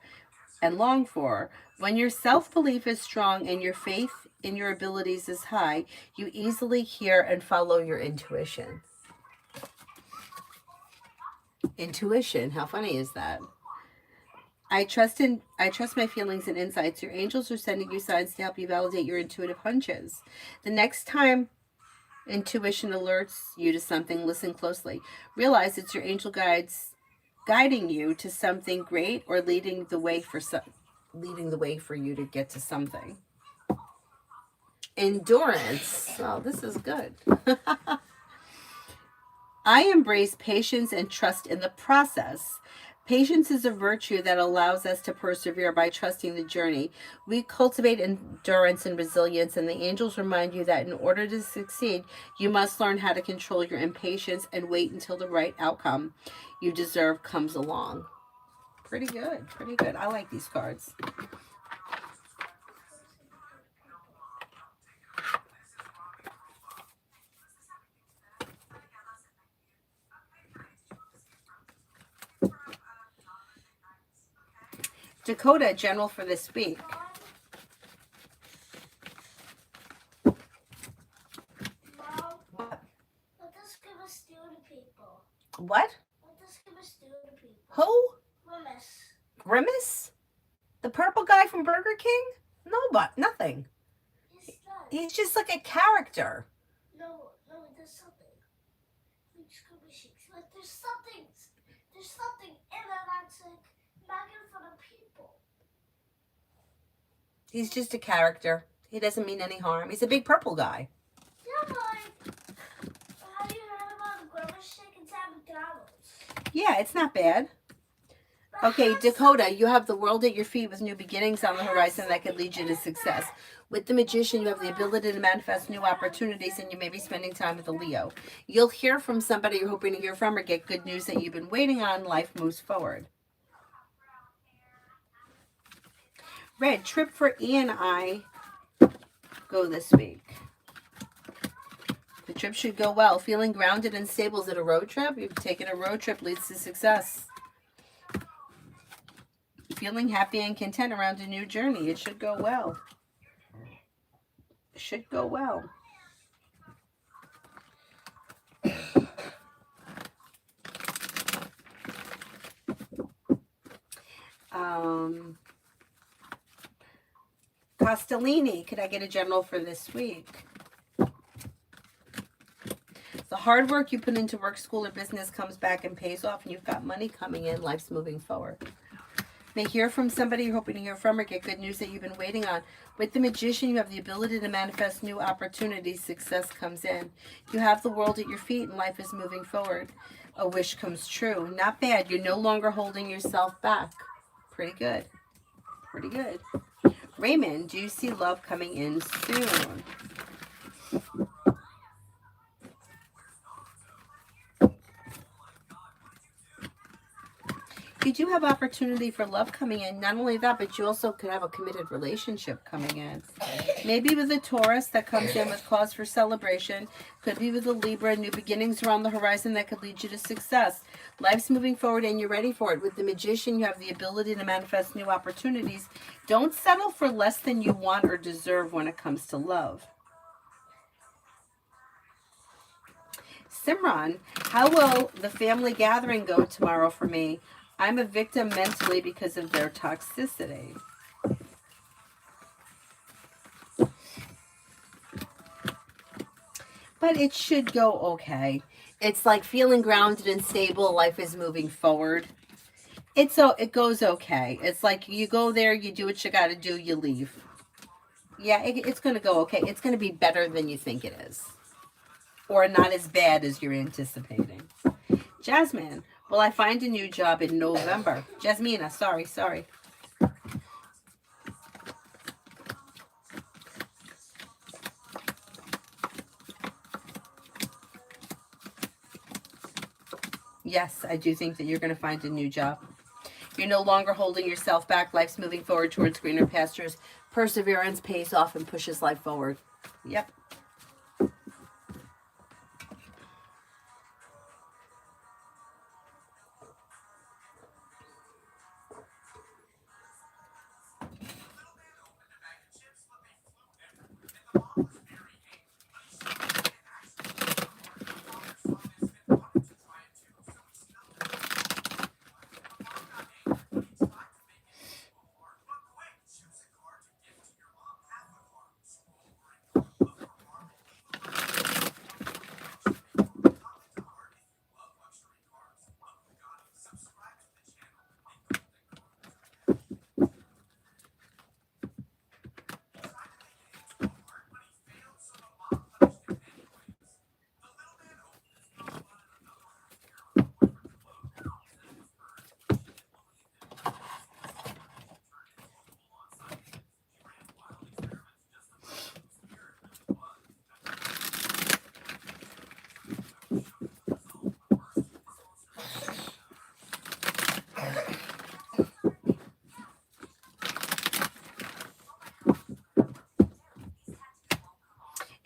and long for. When your self-belief is strong and your faith in your abilities is high, you easily hear and follow your intuition. Intuition, how funny is that? I trust my feelings and insights. Your angels are sending you signs to help you validate your intuitive hunches. The next time intuition alerts you to something, listen closely. Realize it's your angel guides guiding you to something great or leading the way for you to get to something. Endurance. Oh, this is good. I embrace patience and trust in the process. Patience is a virtue that allows us to persevere by trusting the journey. We cultivate endurance and resilience, and the angels remind you that in order to succeed, you must learn how to control your impatience and wait until the right outcome you deserve comes along. Pretty good, pretty good. I like these cards. Dakota, general for this week. Mom, let us give a stew to people. What? Let us give a stew to people. Who? Grimace. Grimace? The purple guy from Burger King? No, but nothing. Yes, it does. He's just like a character. No, there's something. Like, there's something in there that's like not good for the people. He's just a character. He doesn't mean any harm. He's a big purple guy. Yeah, but have you heard about the Grimace chickens at McDonald's? Yeah, it's not bad. Okay, Dakota, you have the world at your feet with new beginnings on the horizon that could lead you to success. With the Magician, you have the ability to manifest new opportunities, and you may be spending time with a Leo. You'll hear from somebody you're hoping to hear from or get good news that you've been waiting on. Life moves forward. Red, trip for E and I go this week. The trip should go well. Feeling grounded and stable. Is it a road trip? You've taken a road trip leads to success. Feeling happy and content around a new journey. It should go well. It should go well. Castellini, could I get a general for this week? The hard work you put into work, school, or business comes back and pays off, and you've got money coming in. Life's moving forward. May hear from somebody you're hoping to hear from or get good news that you've been waiting on. With the Magician, you have the ability to manifest new opportunities. Success comes in. You have the world at your feet and life is moving forward. A wish comes true. Not bad. You're no longer holding yourself back. Pretty good. Pretty good. Raymond, do you see love coming in soon? You do have opportunity for love coming in. Not only that, but you also could have a committed relationship coming in. Maybe with a Taurus that comes in with cause for celebration. Could be with a Libra. New beginnings are on the horizon that could lead you to success. Life's moving forward and you're ready for it. With the Magician, you have the ability to manifest new opportunities. Don't settle for less than you want or deserve when it comes to love. Simran, how will the family gathering go tomorrow for me? I'm a victim mentally because of their toxicity. But it should go okay. It's like feeling grounded and stable. Life is moving forward. It goes okay. It's like you go there, you do what you got to do, you leave. Yeah, it's going to go okay. It's going to be better than you think it is. Or not as bad as you're anticipating. Jasmine, will I find a new job in November? Jasmina, sorry. Yes, I do think that you're going to find a new job. You're no longer holding yourself back. Life's moving forward towards greener pastures. Perseverance pays off and pushes life forward. Yep.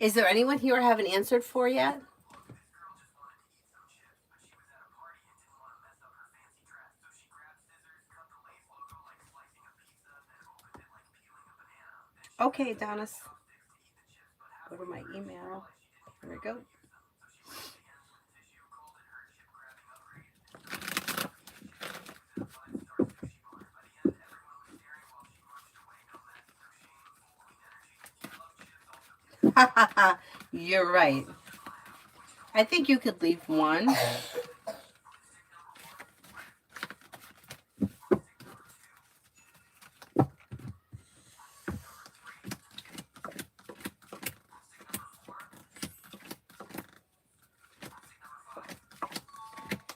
Is there anyone here I haven't answered for yet? Okay, Adonis. Go to my email. There we go. You're right. I think you could leave one.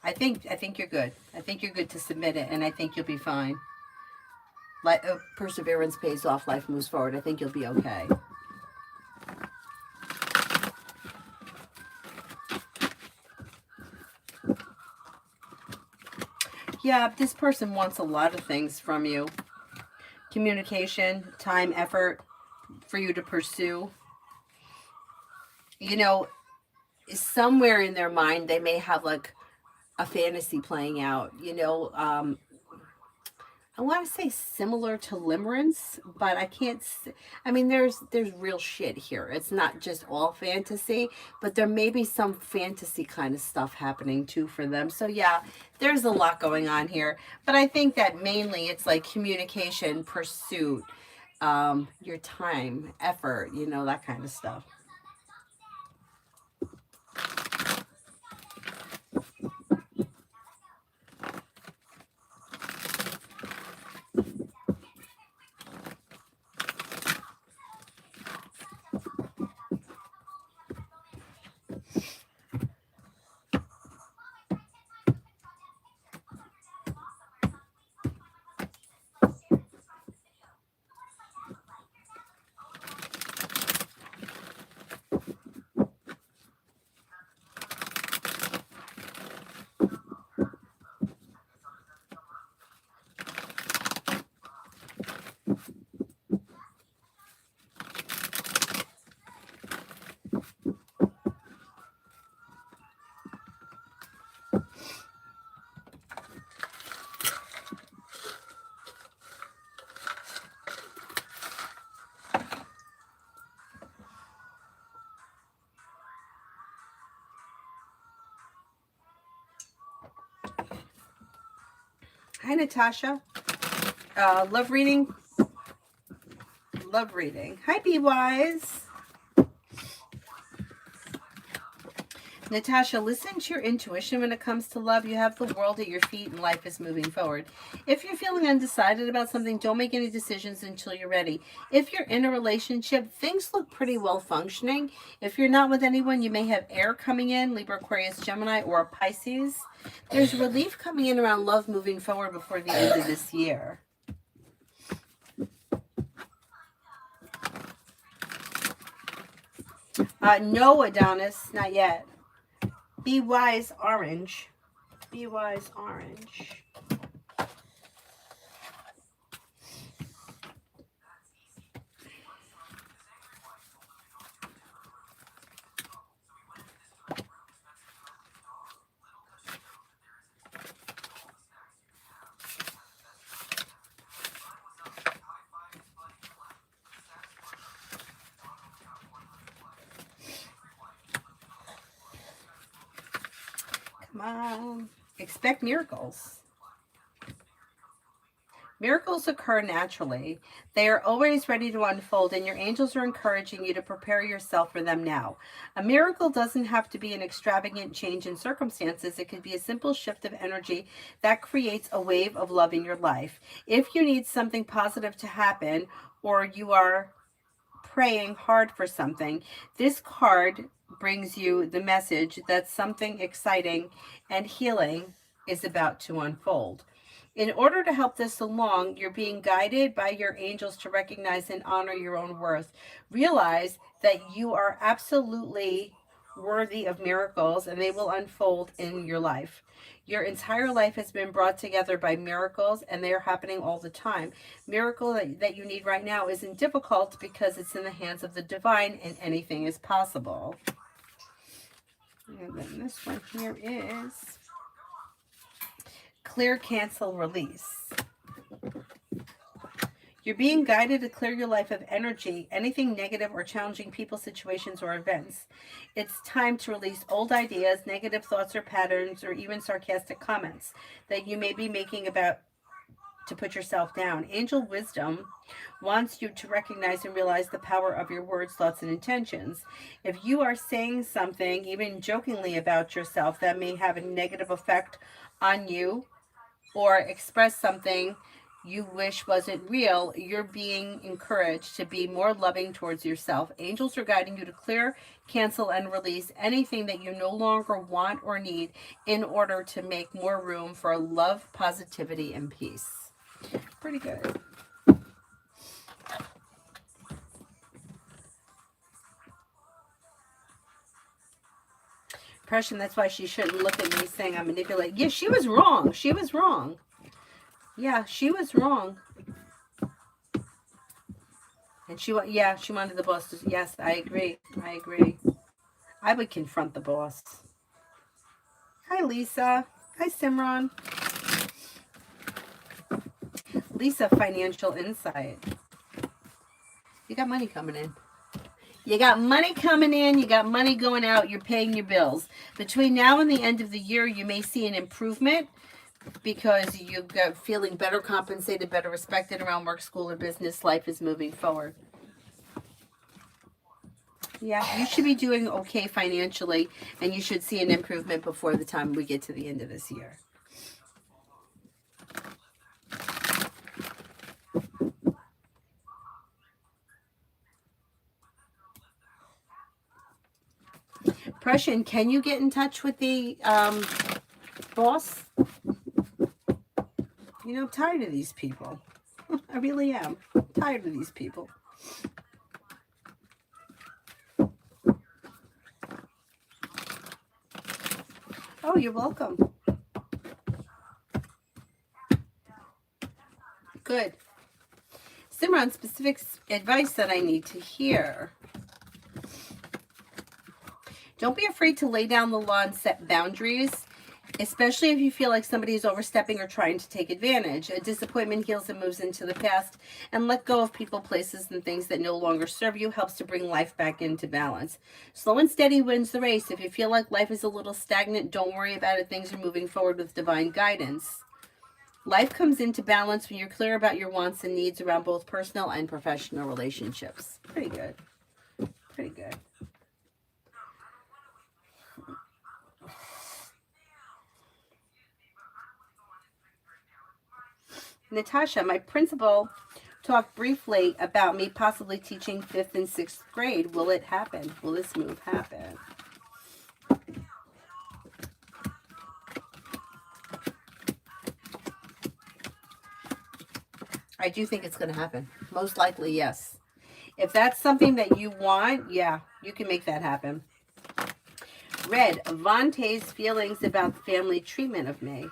I think you're good. I think you're good to submit it, and I think you'll be fine. Perseverance pays off. Life moves forward. I think you'll be okay. Yeah, this person wants a lot of things from you. Communication, time, effort for you to pursue. You know, somewhere in their mind, they may have like a fantasy playing out. I want to say similar to Limerence, but I can't. I mean, there's real shit here. It's not just all fantasy, but there may be some fantasy kind of stuff happening too for them. So yeah, there's a lot going on here. But I think that mainly it's like communication, pursuit, your time, effort, that kind of stuff. Hi, Natasha. Love reading. Love reading. Hi, Be Wise. Natasha, listen to your intuition when it comes to love. You have the world at your feet and life is moving forward. If you're feeling undecided about something, don't make any decisions until you're ready. If you're in a relationship, things look pretty well functioning. If you're not with anyone, you may have air coming in, Libra, Aquarius, Gemini, or Pisces. There's relief coming in around love moving forward before the end of this year. No, Adonis, not yet. Be Wise Orange. Be Wise Orange. Come on. Expect miracles. Miracles occur naturally. They are always ready to unfold, and your angels are encouraging you to prepare yourself for them now. A miracle doesn't have to be an extravagant change in circumstances. It could be a simple shift of energy that creates a wave of love in your life. If you need something positive to happen, or you are praying hard for something, this card brings you the message that something exciting and healing is about to unfold. In order to help this along, you're being guided by your angels to recognize and honor your own worth. Realize that you are absolutely worthy of miracles, and they will unfold in your life. Your entire life has been brought together by miracles, and they are happening all the time. Miracle that you need right now isn't difficult because it's in the hands of the divine, and anything is possible. And then this one here is clear, cancel, release. You're being guided to clear your life of energy, anything negative or challenging people, situations, or events. It's time to release old ideas, negative thoughts or patterns, or even sarcastic comments that you may be making about to put yourself down. Angel wisdom wants you to recognize and realize the power of your words, thoughts, and intentions. If you are saying something, even jokingly, about yourself that may have a negative effect on you, or express something you wish wasn't real, you're being encouraged to be more loving towards yourself. Angels are guiding you to clear, cancel, and release anything that you no longer want or need in order to make more room for love, positivity, and peace. Pretty good. Depression, that's why she shouldn't look at me saying I manipulate. Yeah, she was wrong. She was wrong. Yeah, she was wrong. And she wanted the boss to, yes, I agree. I agree. I would confront the boss. Hi, Lisa. Hi, Simran. Lisa, financial insight. You got money coming in. You got money coming in. You got money going out. You're paying your bills. Between now and the end of the year, you may see an improvement because you're feeling better compensated, better respected around work, school, or business. Life is moving forward. Yeah, you should be doing okay financially, and you should see an improvement before the time we get to the end of this year. Depression, can you get in touch with the boss? You know, I'm tired of these people. I really am. I'm tired of these people. Oh, you're welcome. Good. Simran, specific advice that I need to hear. Don't be afraid to lay down the law and set boundaries, especially if you feel like somebody is overstepping or trying to take advantage. A disappointment heals and moves into the past, and let go of people, places, and things that no longer serve you helps to bring life back into balance. Slow and steady wins the race. If you feel like life is a little stagnant, don't worry about it. Things are moving forward with divine guidance. Life comes into balance when you're clear about your wants and needs around both personal and professional relationships. Pretty good. Pretty good. Natasha, my principal talked briefly about me possibly teaching 5th and 6th grade. Will it happen? Will this move happen? I do think it's going to happen. Most likely, yes. If that's something that you want, yeah, you can make that happen. Red, Avante's feelings about the family treatment of me.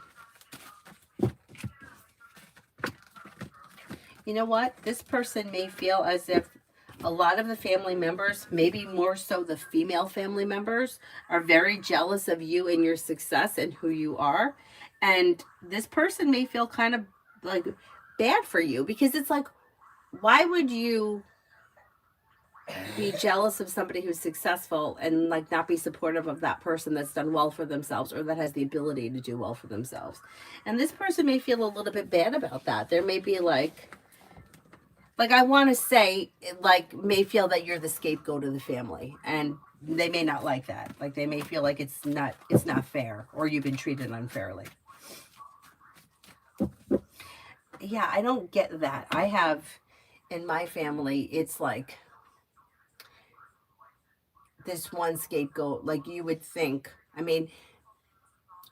You know what? This person may feel as if a lot of the family members, maybe more so the female family members, are very jealous of you and your success and who you are. And this person may feel kind of like bad for you because it's like, why would you be jealous of somebody who's successful and like not be supportive of that person that's done well for themselves or that has the ability to do well for themselves? And this person may feel a little bit bad about that. There may be like I want to say, like, may feel that you're the scapegoat of the family, and they may not like that. Like, they may feel like it's not fair, or you've been treated unfairly. Yeah, I don't get that. I have, in my family, it's like this one scapegoat, like you would think. I mean,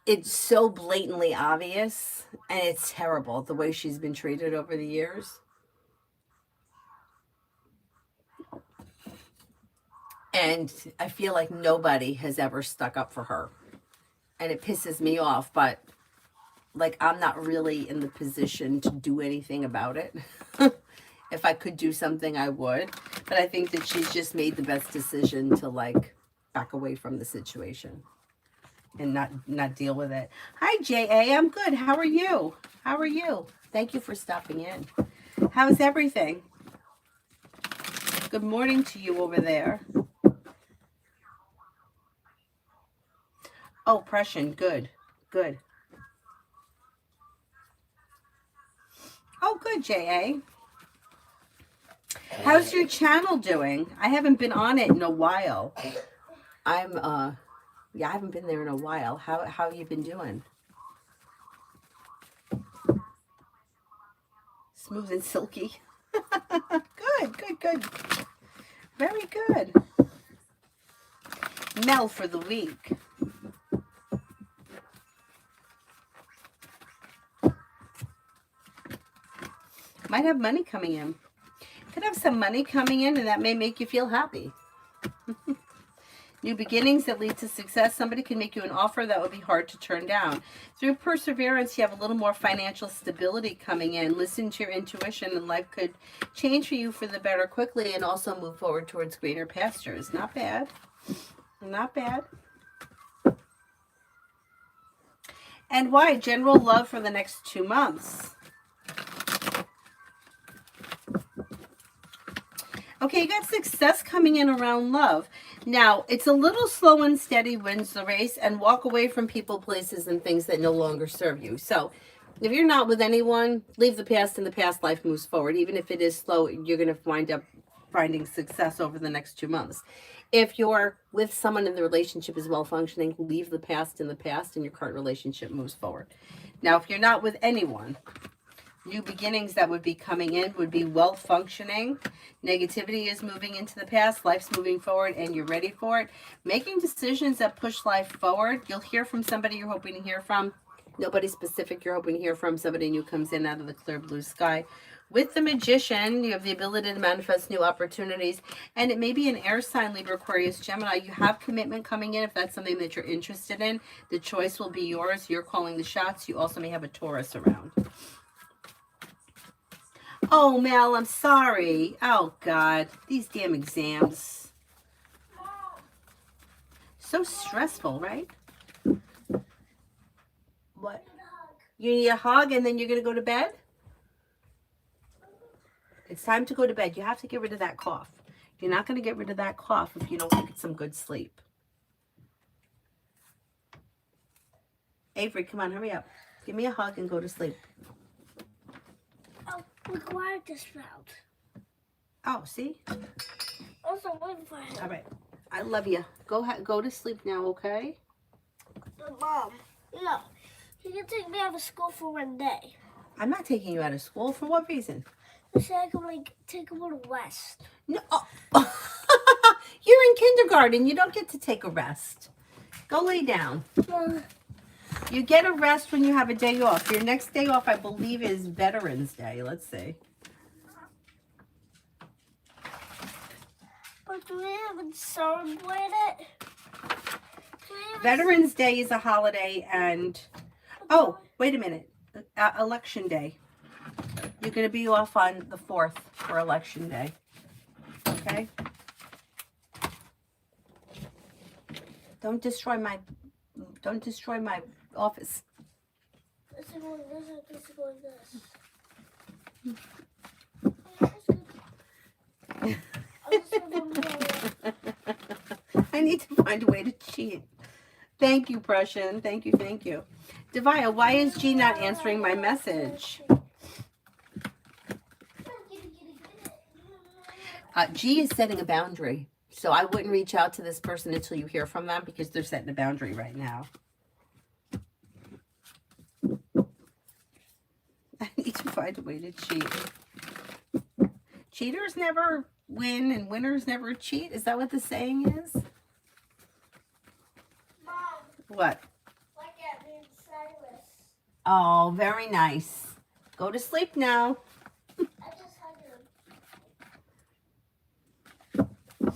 it's so blatantly obvious, and it's terrible the way she's been treated over the years. And I feel like nobody has ever stuck up for her. And it pisses me off, but like I'm not really in the position to do anything about it. If I could do something, I would. But I think that she's just made the best decision to like back away from the situation and not deal with it. Hi, JA. I'm good. How are you? How are you? Thank you for stopping in. How's everything? Good morning to you over there. Oh, Prussian. Good. Good. Oh, good, JA. How's your channel doing? I haven't been on it in a while. Yeah, I haven't been there in a while. How you been doing? Smooth and silky. Good, good, good. Very good. Mel for the week. Might have money coming in. Could have some money coming in and that may make you feel happy. New beginnings that lead to success. Somebody can make you an offer that would be hard to turn down. Through perseverance, you have a little more financial stability coming in. Listen to your intuition and life could change for you for the better quickly and also move forward towards greener pastures. Not bad. Not bad. And why? General love for the next 2 months. Okay, you got success coming in around love. Now, it's a little slow and steady wins the race, and walk away from people, places, and things that no longer serve you. So, if you're not with anyone, leave the past in the past. Life moves forward. Even if it is slow, you're going to wind up finding success over the next 2 months. If you're with someone and the relationship is well functioning, leave the past in the past, and your current relationship moves forward. Now, if you're not with anyone, new beginnings that would be coming in would be well functioning. Negativity is moving into the past. Life's moving forward and you're ready for it. Making decisions that push life forward. You'll hear from somebody you're hoping to hear from. Nobody specific you're hoping to hear from. Somebody new comes in out of the clear blue sky. With the Magician, you have the ability to manifest new opportunities. And it may be an air sign, Libra, Aquarius, Gemini. You have commitment coming in if that's something that you're interested in. The choice will be yours. You're calling the shots. You also may have a Taurus around. Oh, Mel, I'm sorry. Oh, God. These damn exams. So stressful, right? What? You need a hug and then you're going to go to bed? It's time to go to bed. You have to get rid of that cough. You're not going to get rid of that cough if you don't get some good sleep. Avery, come on, hurry up. Give me a hug and go to sleep. Look where I just found. Oh, see? Also waiting for him. All right. I love you. Go to sleep now, okay? But Mom, no. You can take me out of school for 1 day. I'm not taking you out of school. For what reason? So I can take a little rest. No. Oh. You're in kindergarten. You don't get to take a rest. Go lay down. You get a rest when you have a day off. Your next day off, I believe, is Veterans Day. Let's see. But do we even celebrate it? Veterans Day is a holiday, and oh, wait a minute. Election Day. You're going to be off on the 4th for Election Day. Okay? Don't destroy my office. This is going I need to find a way to cheat. Thank you, Prussian. Thank you, thank you. Devia, why is G not answering my message? G is setting a boundary. So I wouldn't reach out to this person until you hear from them because they're setting a boundary right now. I need to find a way to cheat. Cheaters never win and winners never cheat. Is that what the saying is? Mom, What? look at me, Silas. Oh, very nice. Go to sleep now. I just hugged him.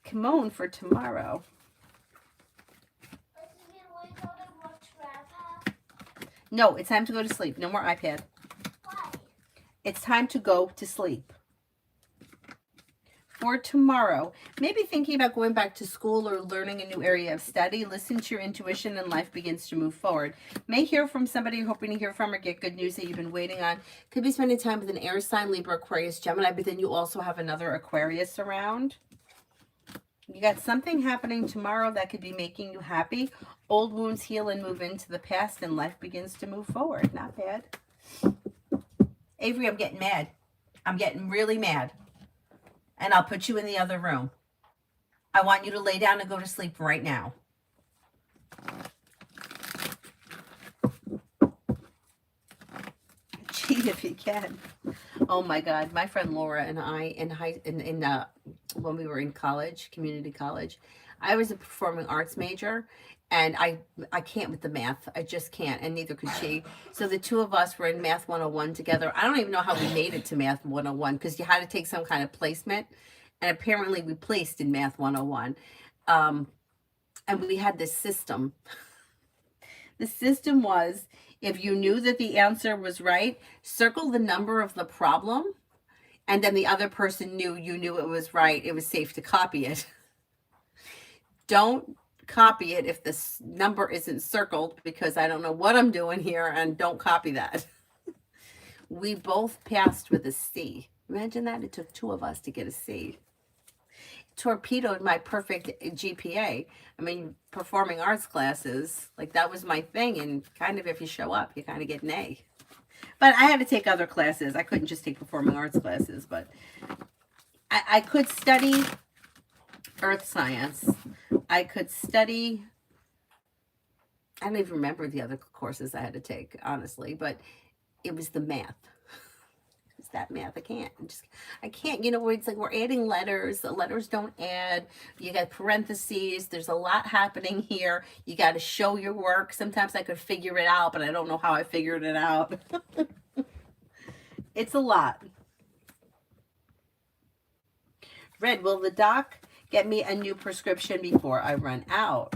Kimon for tomorrow. No, it's time to go to sleep. No more iPad. Why? It's time to go to sleep. For tomorrow, maybe thinking about going back to school or learning a new area of study, listen to your intuition and life begins to move forward. May hear from somebody you're hoping to hear from or get good news that you've been waiting on. Could be spending time with an air sign, Libra, Aquarius, Gemini, but then you also have another Aquarius around. You got something happening tomorrow that could be making you happy. Old wounds heal and move into the past and life begins to move forward. Not bad. Avery, I'm getting mad. I'm getting really mad. And I'll put you in the other room. I want you to lay down and go to sleep right now. Cheat if you can. Oh my God, my friend Laura and I when we were in college, community college, I was a performing arts major, and I can't with the math. I just can't, and neither could she. So the two of us were in Math 101 together. I don't even know how we made it to Math 101 because you had to take some kind of placement, and apparently we placed in Math 101. And we had this system. The system was, if you knew that the answer was right, circle the number of the problem, and then the other person knew you knew it was right. It was safe to copy it. Don't copy it if this number isn't circled, because I don't know what I'm doing here, and don't copy that. We both passed with a C. Imagine that. It took two of us to get a C. Torpedoed my perfect GPA. I mean, performing arts classes, like that was my thing, and kind of if you show up, you kind of get an A. But I had to take other classes. I couldn't just take performing arts classes, but I could study earth science. I could study, I don't even remember the other courses I had to take, honestly, but it was the math. It's that math. I can't, you know, where it's like we're adding letters. The letters don't add. You got parentheses. There's a lot happening here. You got to show your work. Sometimes I could figure it out, but I don't know how I figured it out. It's a lot. Red, will the doc get me a new prescription before I run out?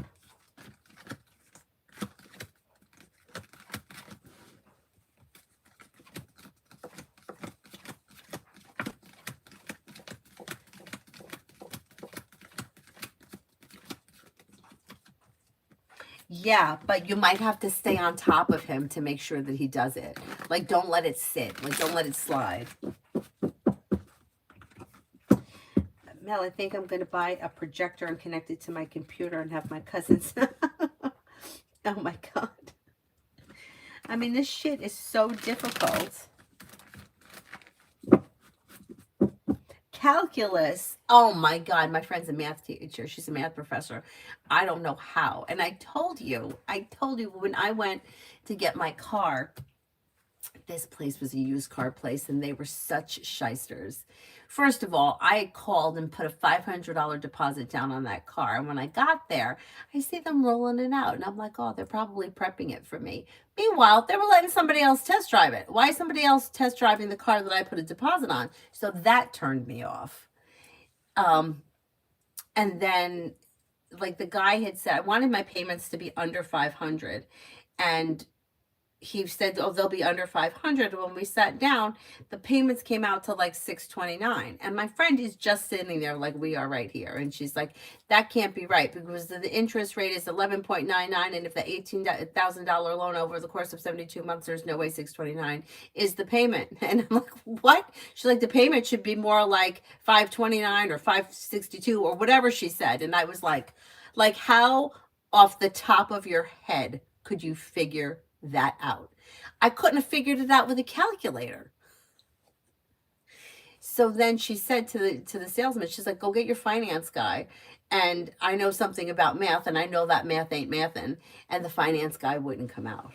Yeah, but you might have to stay on top of him to make sure that he does it. Like, don't let it sit. Like, don't let it slide. Mel, I think I'm going to buy a projector and connect it to my computer and have my cousins. Oh my God. I mean, this shit is so difficult. Calculus. Oh my God. My friend's a math teacher. She's a math professor. I don't know how. And I told you when I went to get my car, this place was a used car place, and they were such shysters. First of all, I called and put a $500 deposit down on that car. And when I got there, I see them rolling it out. And I'm like, oh, they're probably prepping it for me. Meanwhile, they were letting somebody else test drive it. Why is somebody else test driving the car that I put a deposit on? So that turned me off. And then, like, the guy had said, I wanted my payments to be under 500. And he said, oh, they'll be under 500. When we sat down, the payments came out to like 629. And my friend is just sitting there like we are right here. And she's like, that can't be right, because the interest rate is 11.99. And if the $18,000 loan over the course of 72 months, there's no way 629 is the payment. And I'm like, what? She's like, the payment should be more like 529 or 562 or whatever she said. And I was like, how off the top of your head could you figure that out? I couldn't have figured it out with a calculator. So then she said to the salesman, she's like, go get your finance guy. And I know something about math, and I know that math ain't mathin'. And the finance guy wouldn't come out.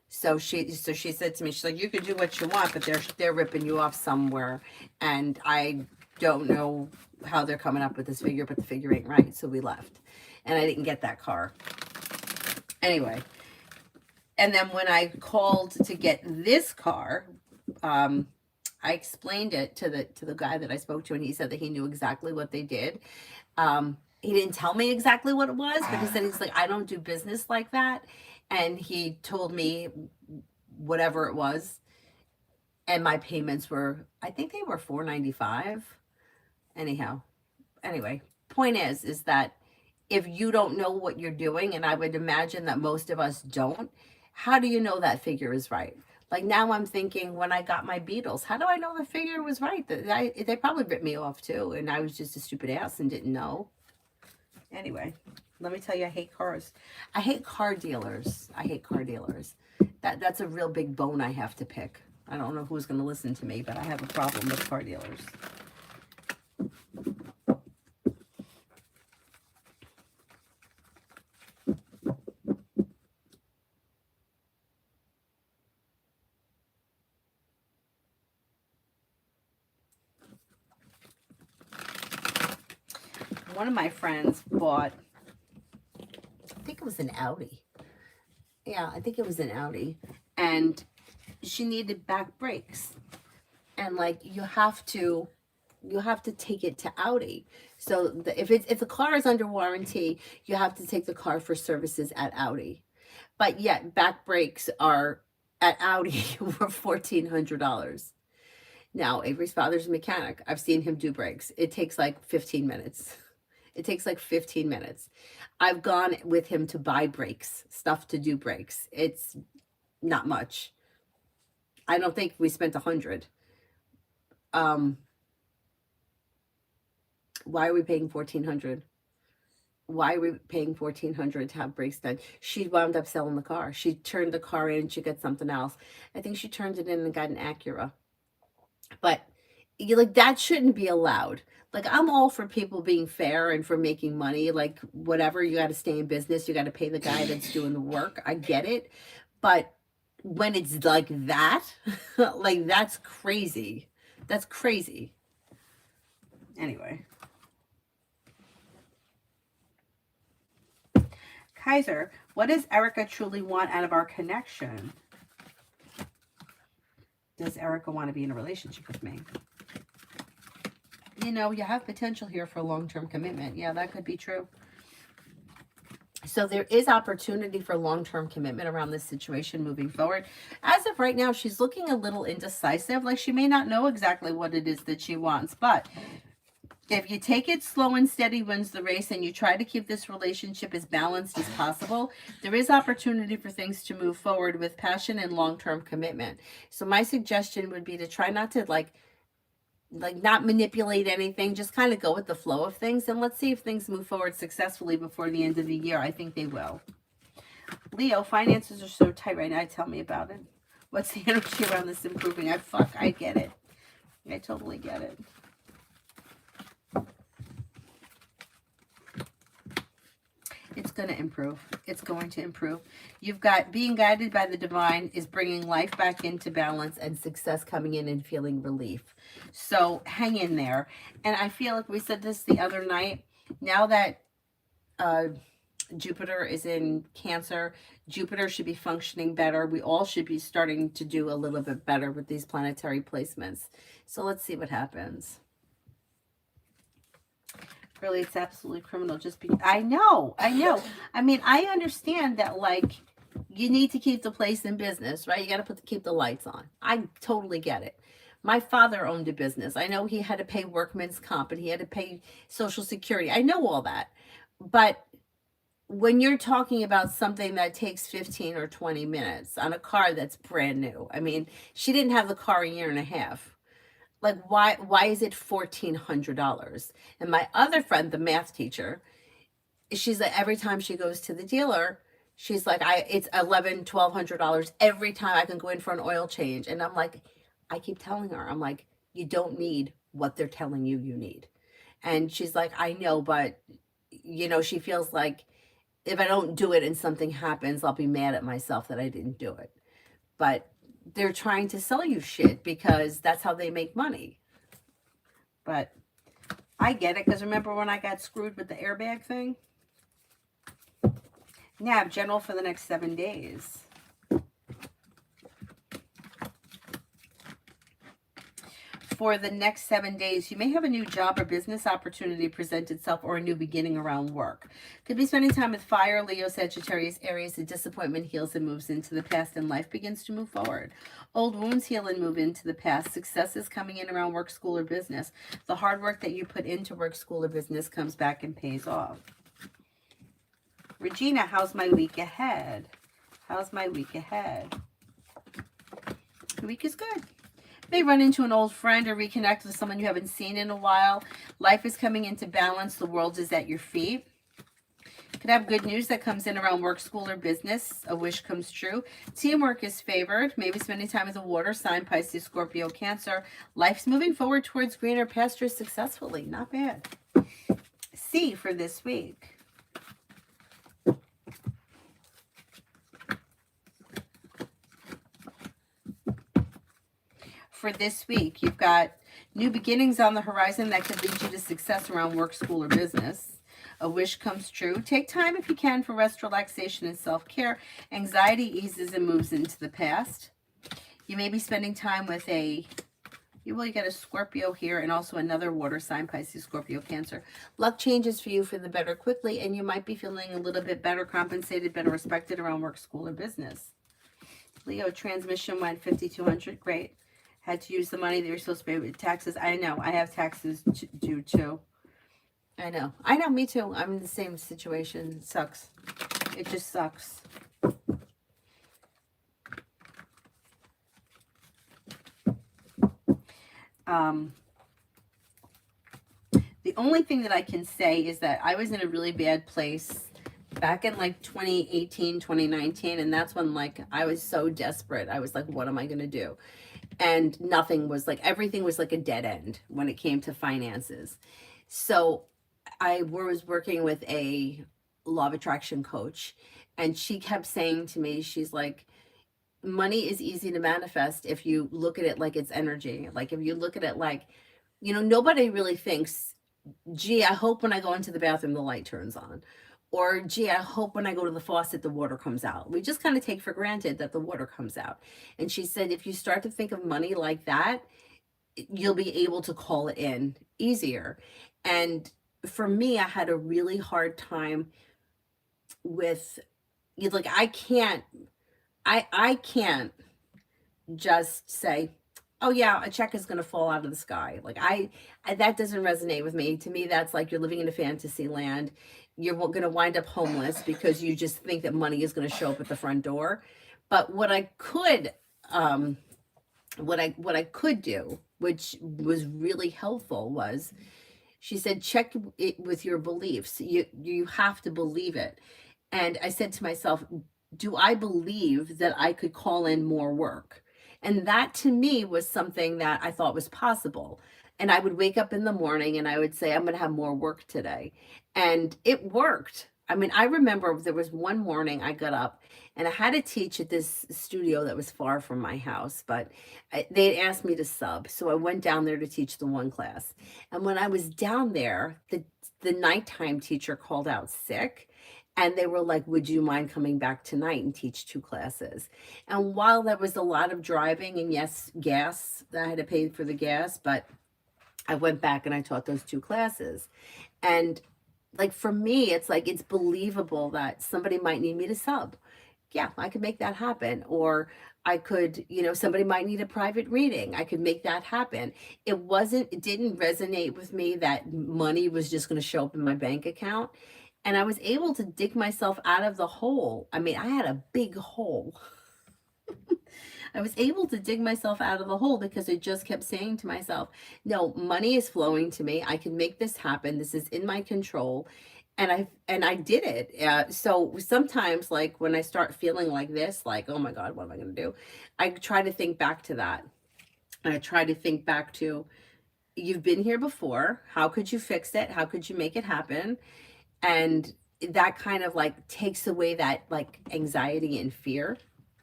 So she said to me, she's like, you can do what you want, but they're ripping you off somewhere. And I don't know how they're coming up with this figure, but the figure ain't right. So we left. And I didn't get that car. Anyway. And then when I called to get this car, I explained it to the guy that I spoke to, and he said that he knew exactly what they did. he didn't tell me exactly what it was, but he said, he's like, I don't do business like that. And he told me whatever it was. And my payments were, I think they were $4.95. Anyhow, anyway, point is that if you don't know what you're doing, and I would imagine that most of us don't, how do you know that figure is right? Like now I'm thinking when I got my Beatles, how do I know the figure was right? They probably ripped me off too, and I was just a stupid ass and didn't know. Anyway, let me tell you, I hate cars. I hate car dealers. I hate car dealers. That's a real big bone I have to pick. I don't know who's going to listen to me, but I have a problem with car dealers. One of my friends bought, I think it was an Audi. Yeah, I think it was an Audi. And she needed back brakes. And like you have to take it to Audi. So if the car is under warranty, you have to take the car for services at Audi. But yet back brakes are at Audi were $1,400. Now, Avery's father's a mechanic. I've seen him do brakes. It takes like 15 minutes. It takes like 15 minutes. I've gone with him to buy brakes, stuff to do brakes. It's not much. I don't think we spent 100. Why are we paying 1,400? Why are we paying 1,400 to have brakes done? She wound up selling the car. She turned the car in. She got something else. I think she turned it in and got an Acura. But like that shouldn't be allowed. Like I'm all for people being fair and for making money. Like whatever, you got to stay in business. You got to pay the guy that's doing the work. I get it. But when it's like that, like that's crazy. That's crazy. Anyway. Kaiser, what does Erica truly want out of our connection? Does Erica want to be in a relationship with me? You know, you have potential here for long-term commitment. Yeah, that could be true. So there is opportunity for long-term commitment around this situation moving forward. As of right now, she's looking a little indecisive. Like she may not know exactly what it is that she wants. But if you take it slow and steady wins the race and you try to keep this relationship as balanced as possible, there is opportunity for things to move forward with passion and long-term commitment. So my suggestion would be to try not to like not manipulate anything, just kind of go with the flow of things, and let's see if things move forward successfully before the end of the year. I think they will. Leo, finances are so tight right now. Tell me about it. What's the energy around this improving? I get it. I totally get it. It's going to improve. It's going to improve. You've got being guided by the divine is bringing life back into balance and success coming in and feeling relief. So hang in there. And I feel like we said this the other night. Now that Jupiter is in Cancer, Jupiter should be functioning better. We all should be starting to do a little bit better with these planetary placements. So let's see what happens. Really, it's absolutely criminal. I know. I mean, I understand that, like, you need to keep the place in business, right? You got to keep the lights on. I totally get it. My father owned a business. I know he had to pay workman's comp and he had to pay Social Security. I know all that. But when you're talking about something that takes 15 or 20 minutes on a car that's brand new, I mean, she didn't have the car a year and a half. Like, why is it $1,400? And my other friend, the math teacher, she's like, every time she goes to the dealer, she's like, it's $1,100-$1,200 every time I can go in for an oil change. And I'm like, I keep telling her, I'm like, you don't need what they're telling you need. And she's like, I know, but, you know, she feels like if I don't do it and something happens, I'll be mad at myself that I didn't do it. But they're trying to sell you shit because that's how they make money. But I get it, because remember when I got screwed with the airbag thing? Nav, general for the next 7 days. for the next 7 days, you may have a new job or business opportunity present itself, or a new beginning around work. Could be spending time with fire, Leo, Sagittarius, Aries. The disappointment heals and moves into the past, and life begins to move forward. Old wounds heal and move into the past. Success is coming in around work, school, or business. The hard work that you put into work, school, or business comes back and pays off. Regina, how's my week ahead? How's my week ahead? The week is good. May run into an old friend or reconnect with someone you haven't seen in a while. Life is coming into balance. The world is at your feet. Could have good news that comes in around work, school, or business. A wish comes true. Teamwork is favored. Maybe spending time with a water sign, Pisces, Scorpio, Cancer. Life's moving forward towards greener pastures successfully. Not bad. C for this week. For this week, you've got new beginnings on the horizon that could lead you to success around work, school, or business. A wish comes true. Take time if you can for rest, relaxation, and self-care. Anxiety eases and moves into the past. You may be spending time with you get a Scorpio here, and also another water sign, Pisces, Scorpio, Cancer. Luck changes for you for the better quickly, and you might be feeling a little bit better compensated, better respected around work, school, or business. Leo, transmission went 5,200. Great. Had to use the money that you're supposed to pay with taxes. I know. I have taxes due too. I know. Me too. I'm in the same situation. It sucks. It just sucks. The only thing that I can say is that I was in a really bad place back in like 2018, 2019. And that's when like I was so desperate. I was like, what am I going to do? And nothing was like, everything was like a dead end when it came to finances. So I was working with a law of attraction coach, and she kept saying to me, she's like, money is easy to manifest if you look at it like it's energy. Like if you look at it like, nobody really thinks, gee, I hope when I go into the bathroom, the light turns on. Or, gee, I hope when I go to the faucet, the water comes out. We just kind of take for granted that the water comes out. And she said, if you start to think of money like that, you'll be able to call it in easier. And for me, I had a really hard time with, like, I can't just say, oh yeah, a check is going to fall out of the sky. Like that doesn't resonate with me. To me, that's like you're living in a fantasy land. You're going to wind up homeless because you just think that money is going to show up at the front door. But what I could do, which was really helpful, was she said, check it with your beliefs. You have to believe it. And I said to myself, do I believe that I could call in more work? And that to me was something that I thought was possible. And I would wake up in the morning and I would say, I'm going to have more work today. And it worked. I mean, I remember there was one morning I got up and I had to teach at this studio that was far from my house, but they had asked me to sub. So I went down there to teach the one class. And when I was down there, the nighttime teacher called out sick. And they were like, would you mind coming back tonight and teach 2 classes? And while there was a lot of driving and yes, gas, I had to pay for the gas, but I went back and I taught those 2 classes. And like, for me, it's like, it's believable that somebody might need me to sub. Yeah, I could make that happen. Or I could, somebody might need a private reading. I could make that happen. It didn't resonate with me that money was just going to show up in my bank account. And I was able to dig myself out of the hole. I mean, I had a big hole. I was able to dig myself out of the hole because I just kept saying to myself, no, money is flowing to me. I can make this happen. This is in my control. And I did it. So sometimes, like, when I start feeling like this, like, oh my God, what am I going to do? I try to think back to that. And I try to think back to, you've been here before. How could you fix it? How could you make it happen? And that kind of like takes away that like anxiety and fear.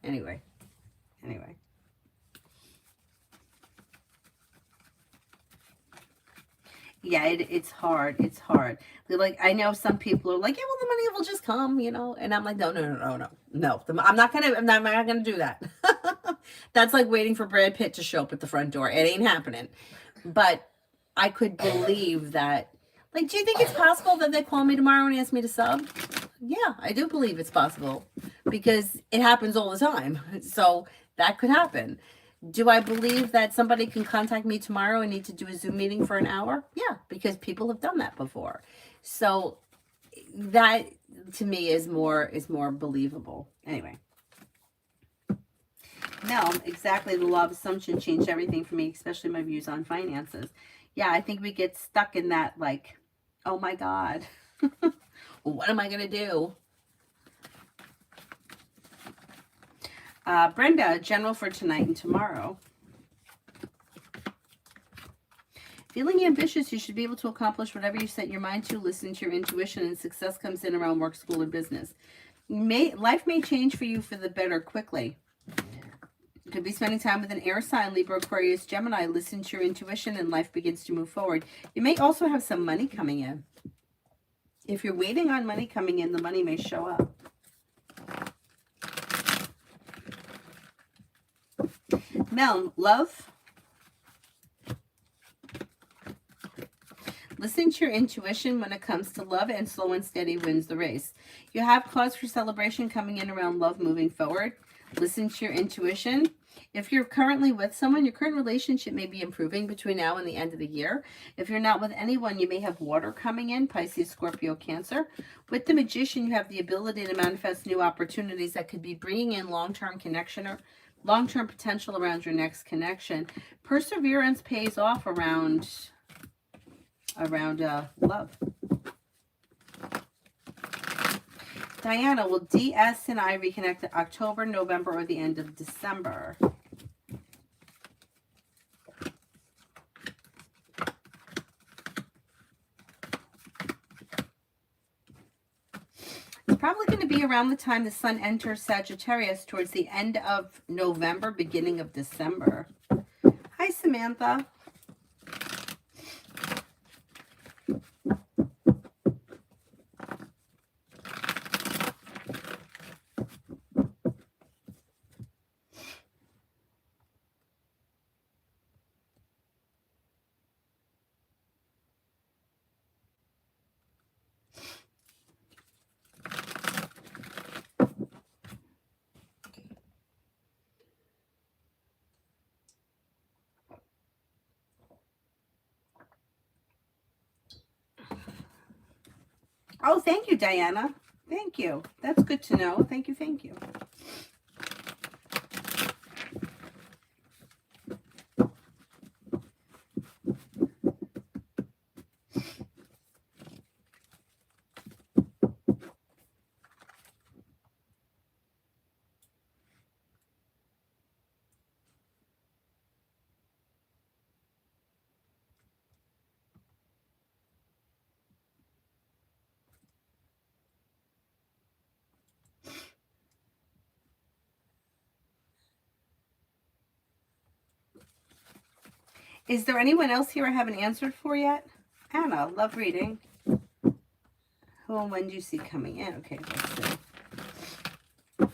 Anyway. Yeah, it's hard. It's hard. Like, I know some people are like, yeah, well, the money will just come, and I'm like, no. I'm not gonna do that. That's like waiting for Brad Pitt to show up at the front door. It ain't happening. But I could believe that. Like, do you think it's possible that they call me tomorrow and ask me to sub? Yeah, I do believe it's possible because it happens all the time. So that could happen. Do I believe that somebody can contact me tomorrow and need to do a Zoom meeting for an hour? Yeah, because people have done that before. So that to me is more believable. Anyway. No, exactly. The law of assumption changed everything for me, especially my views on finances. Yeah, I think we get stuck in that, like, oh my God, what am I going to do? Brenda, general for tonight and tomorrow. Feeling ambitious, you should be able to accomplish whatever you set your mind to. Listen to your intuition, and success comes in around work, school, and business. Life may change for you for the better quickly. You could be spending time with an air sign, Libra, Aquarius, Gemini. Listen to your intuition and life begins to move forward. You may also have some money coming in. If you're waiting on money coming in, the money may show up. Mel, love. Listen to your intuition when it comes to love, and slow and steady wins the race. You have cause for celebration coming in around love moving forward. Listen to your intuition. If you're currently with someone, your current relationship may be improving between now and the end of the year. If you're not with anyone, you may have water coming in, Pisces, Scorpio, Cancer. With the Magician, you have the ability to manifest new opportunities that could be bringing in long-term connection or long-term potential around your next connection. Perseverance pays off around love. Diana, will DS and I reconnect in October, November, or the end of December? It's probably going to be around the time the sun enters Sagittarius, towards the end of November, beginning of December. Hi, Samantha. Oh, thank you, Diana. Thank you. That's good to know. Thank you, thank you. Is there anyone else here I haven't answered for yet? Anna, love reading. Who and when do you see coming in? Okay, let's see.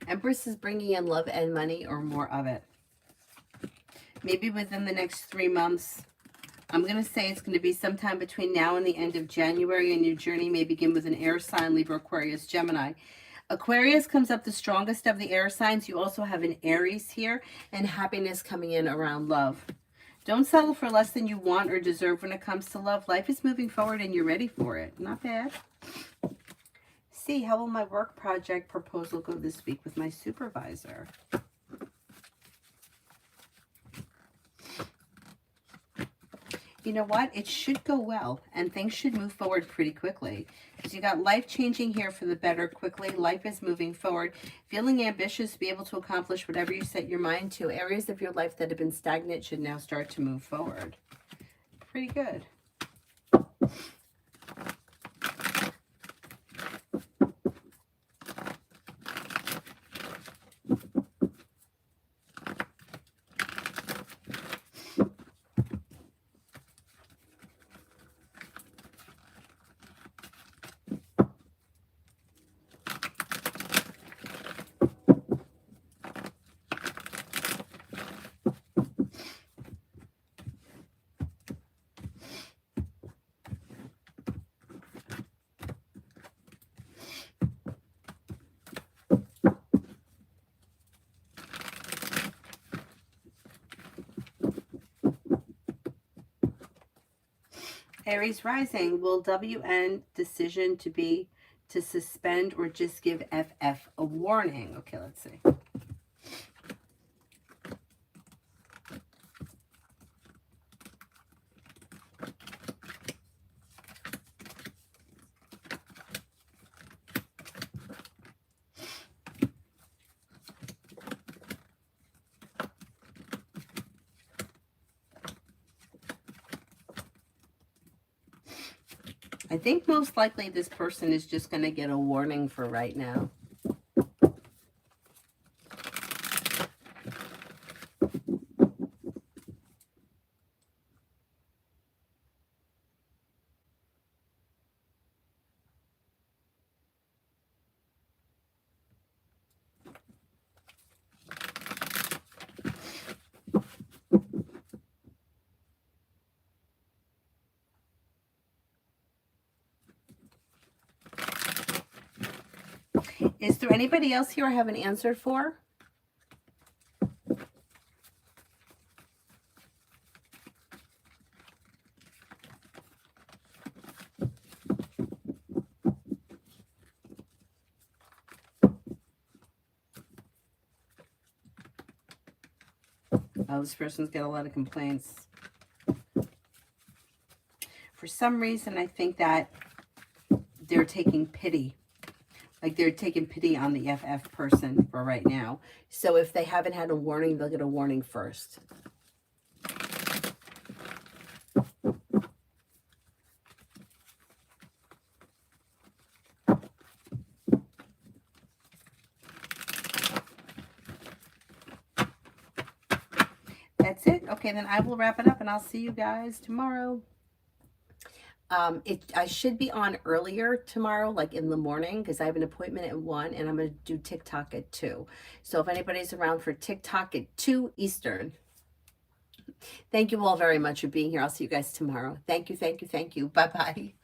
Empress is bringing in love and money, or more of it. Maybe within the next 3 months. I'm going to say it's going to be sometime between now and the end of January, and your journey may begin with an air sign, Libra, Aquarius, Gemini. Aquarius comes up the strongest of the air signs. You also have an Aries here, and happiness coming in around love. Don't settle for less than you want or deserve when it comes to love. Life is moving forward and you're ready for it. Not bad. See, how will my work project proposal go this week with my supervisor? You know what? It should go well, and things should move forward pretty quickly. Because you got life changing here for the better quickly. Life is moving forward. Feeling ambitious, be able to accomplish whatever you set your mind to. Areas of your life that have been stagnant should now start to move forward. Pretty good. Aries rising, will WN decision to be to suspend or just give FF a warning? Okay, let's see. I think most likely this person is just going to get a warning for right now. Is there anybody else here I haven't answered for? Oh, this person's got a lot of complaints. For some reason, I think that they're taking pity. Like they're taking pity on the FF person for right now. So if they haven't had a warning, they'll get a warning first. That's it. Okay, then I will wrap it up and I'll see you guys tomorrow. I should be on earlier tomorrow, like in the morning, because I have an appointment at 1 and I'm going to do TikTok at 2. So if anybody's around for TikTok at 2 Eastern, thank you all very much for being here. I'll see you guys tomorrow. Thank you, thank you, thank you. Bye-bye.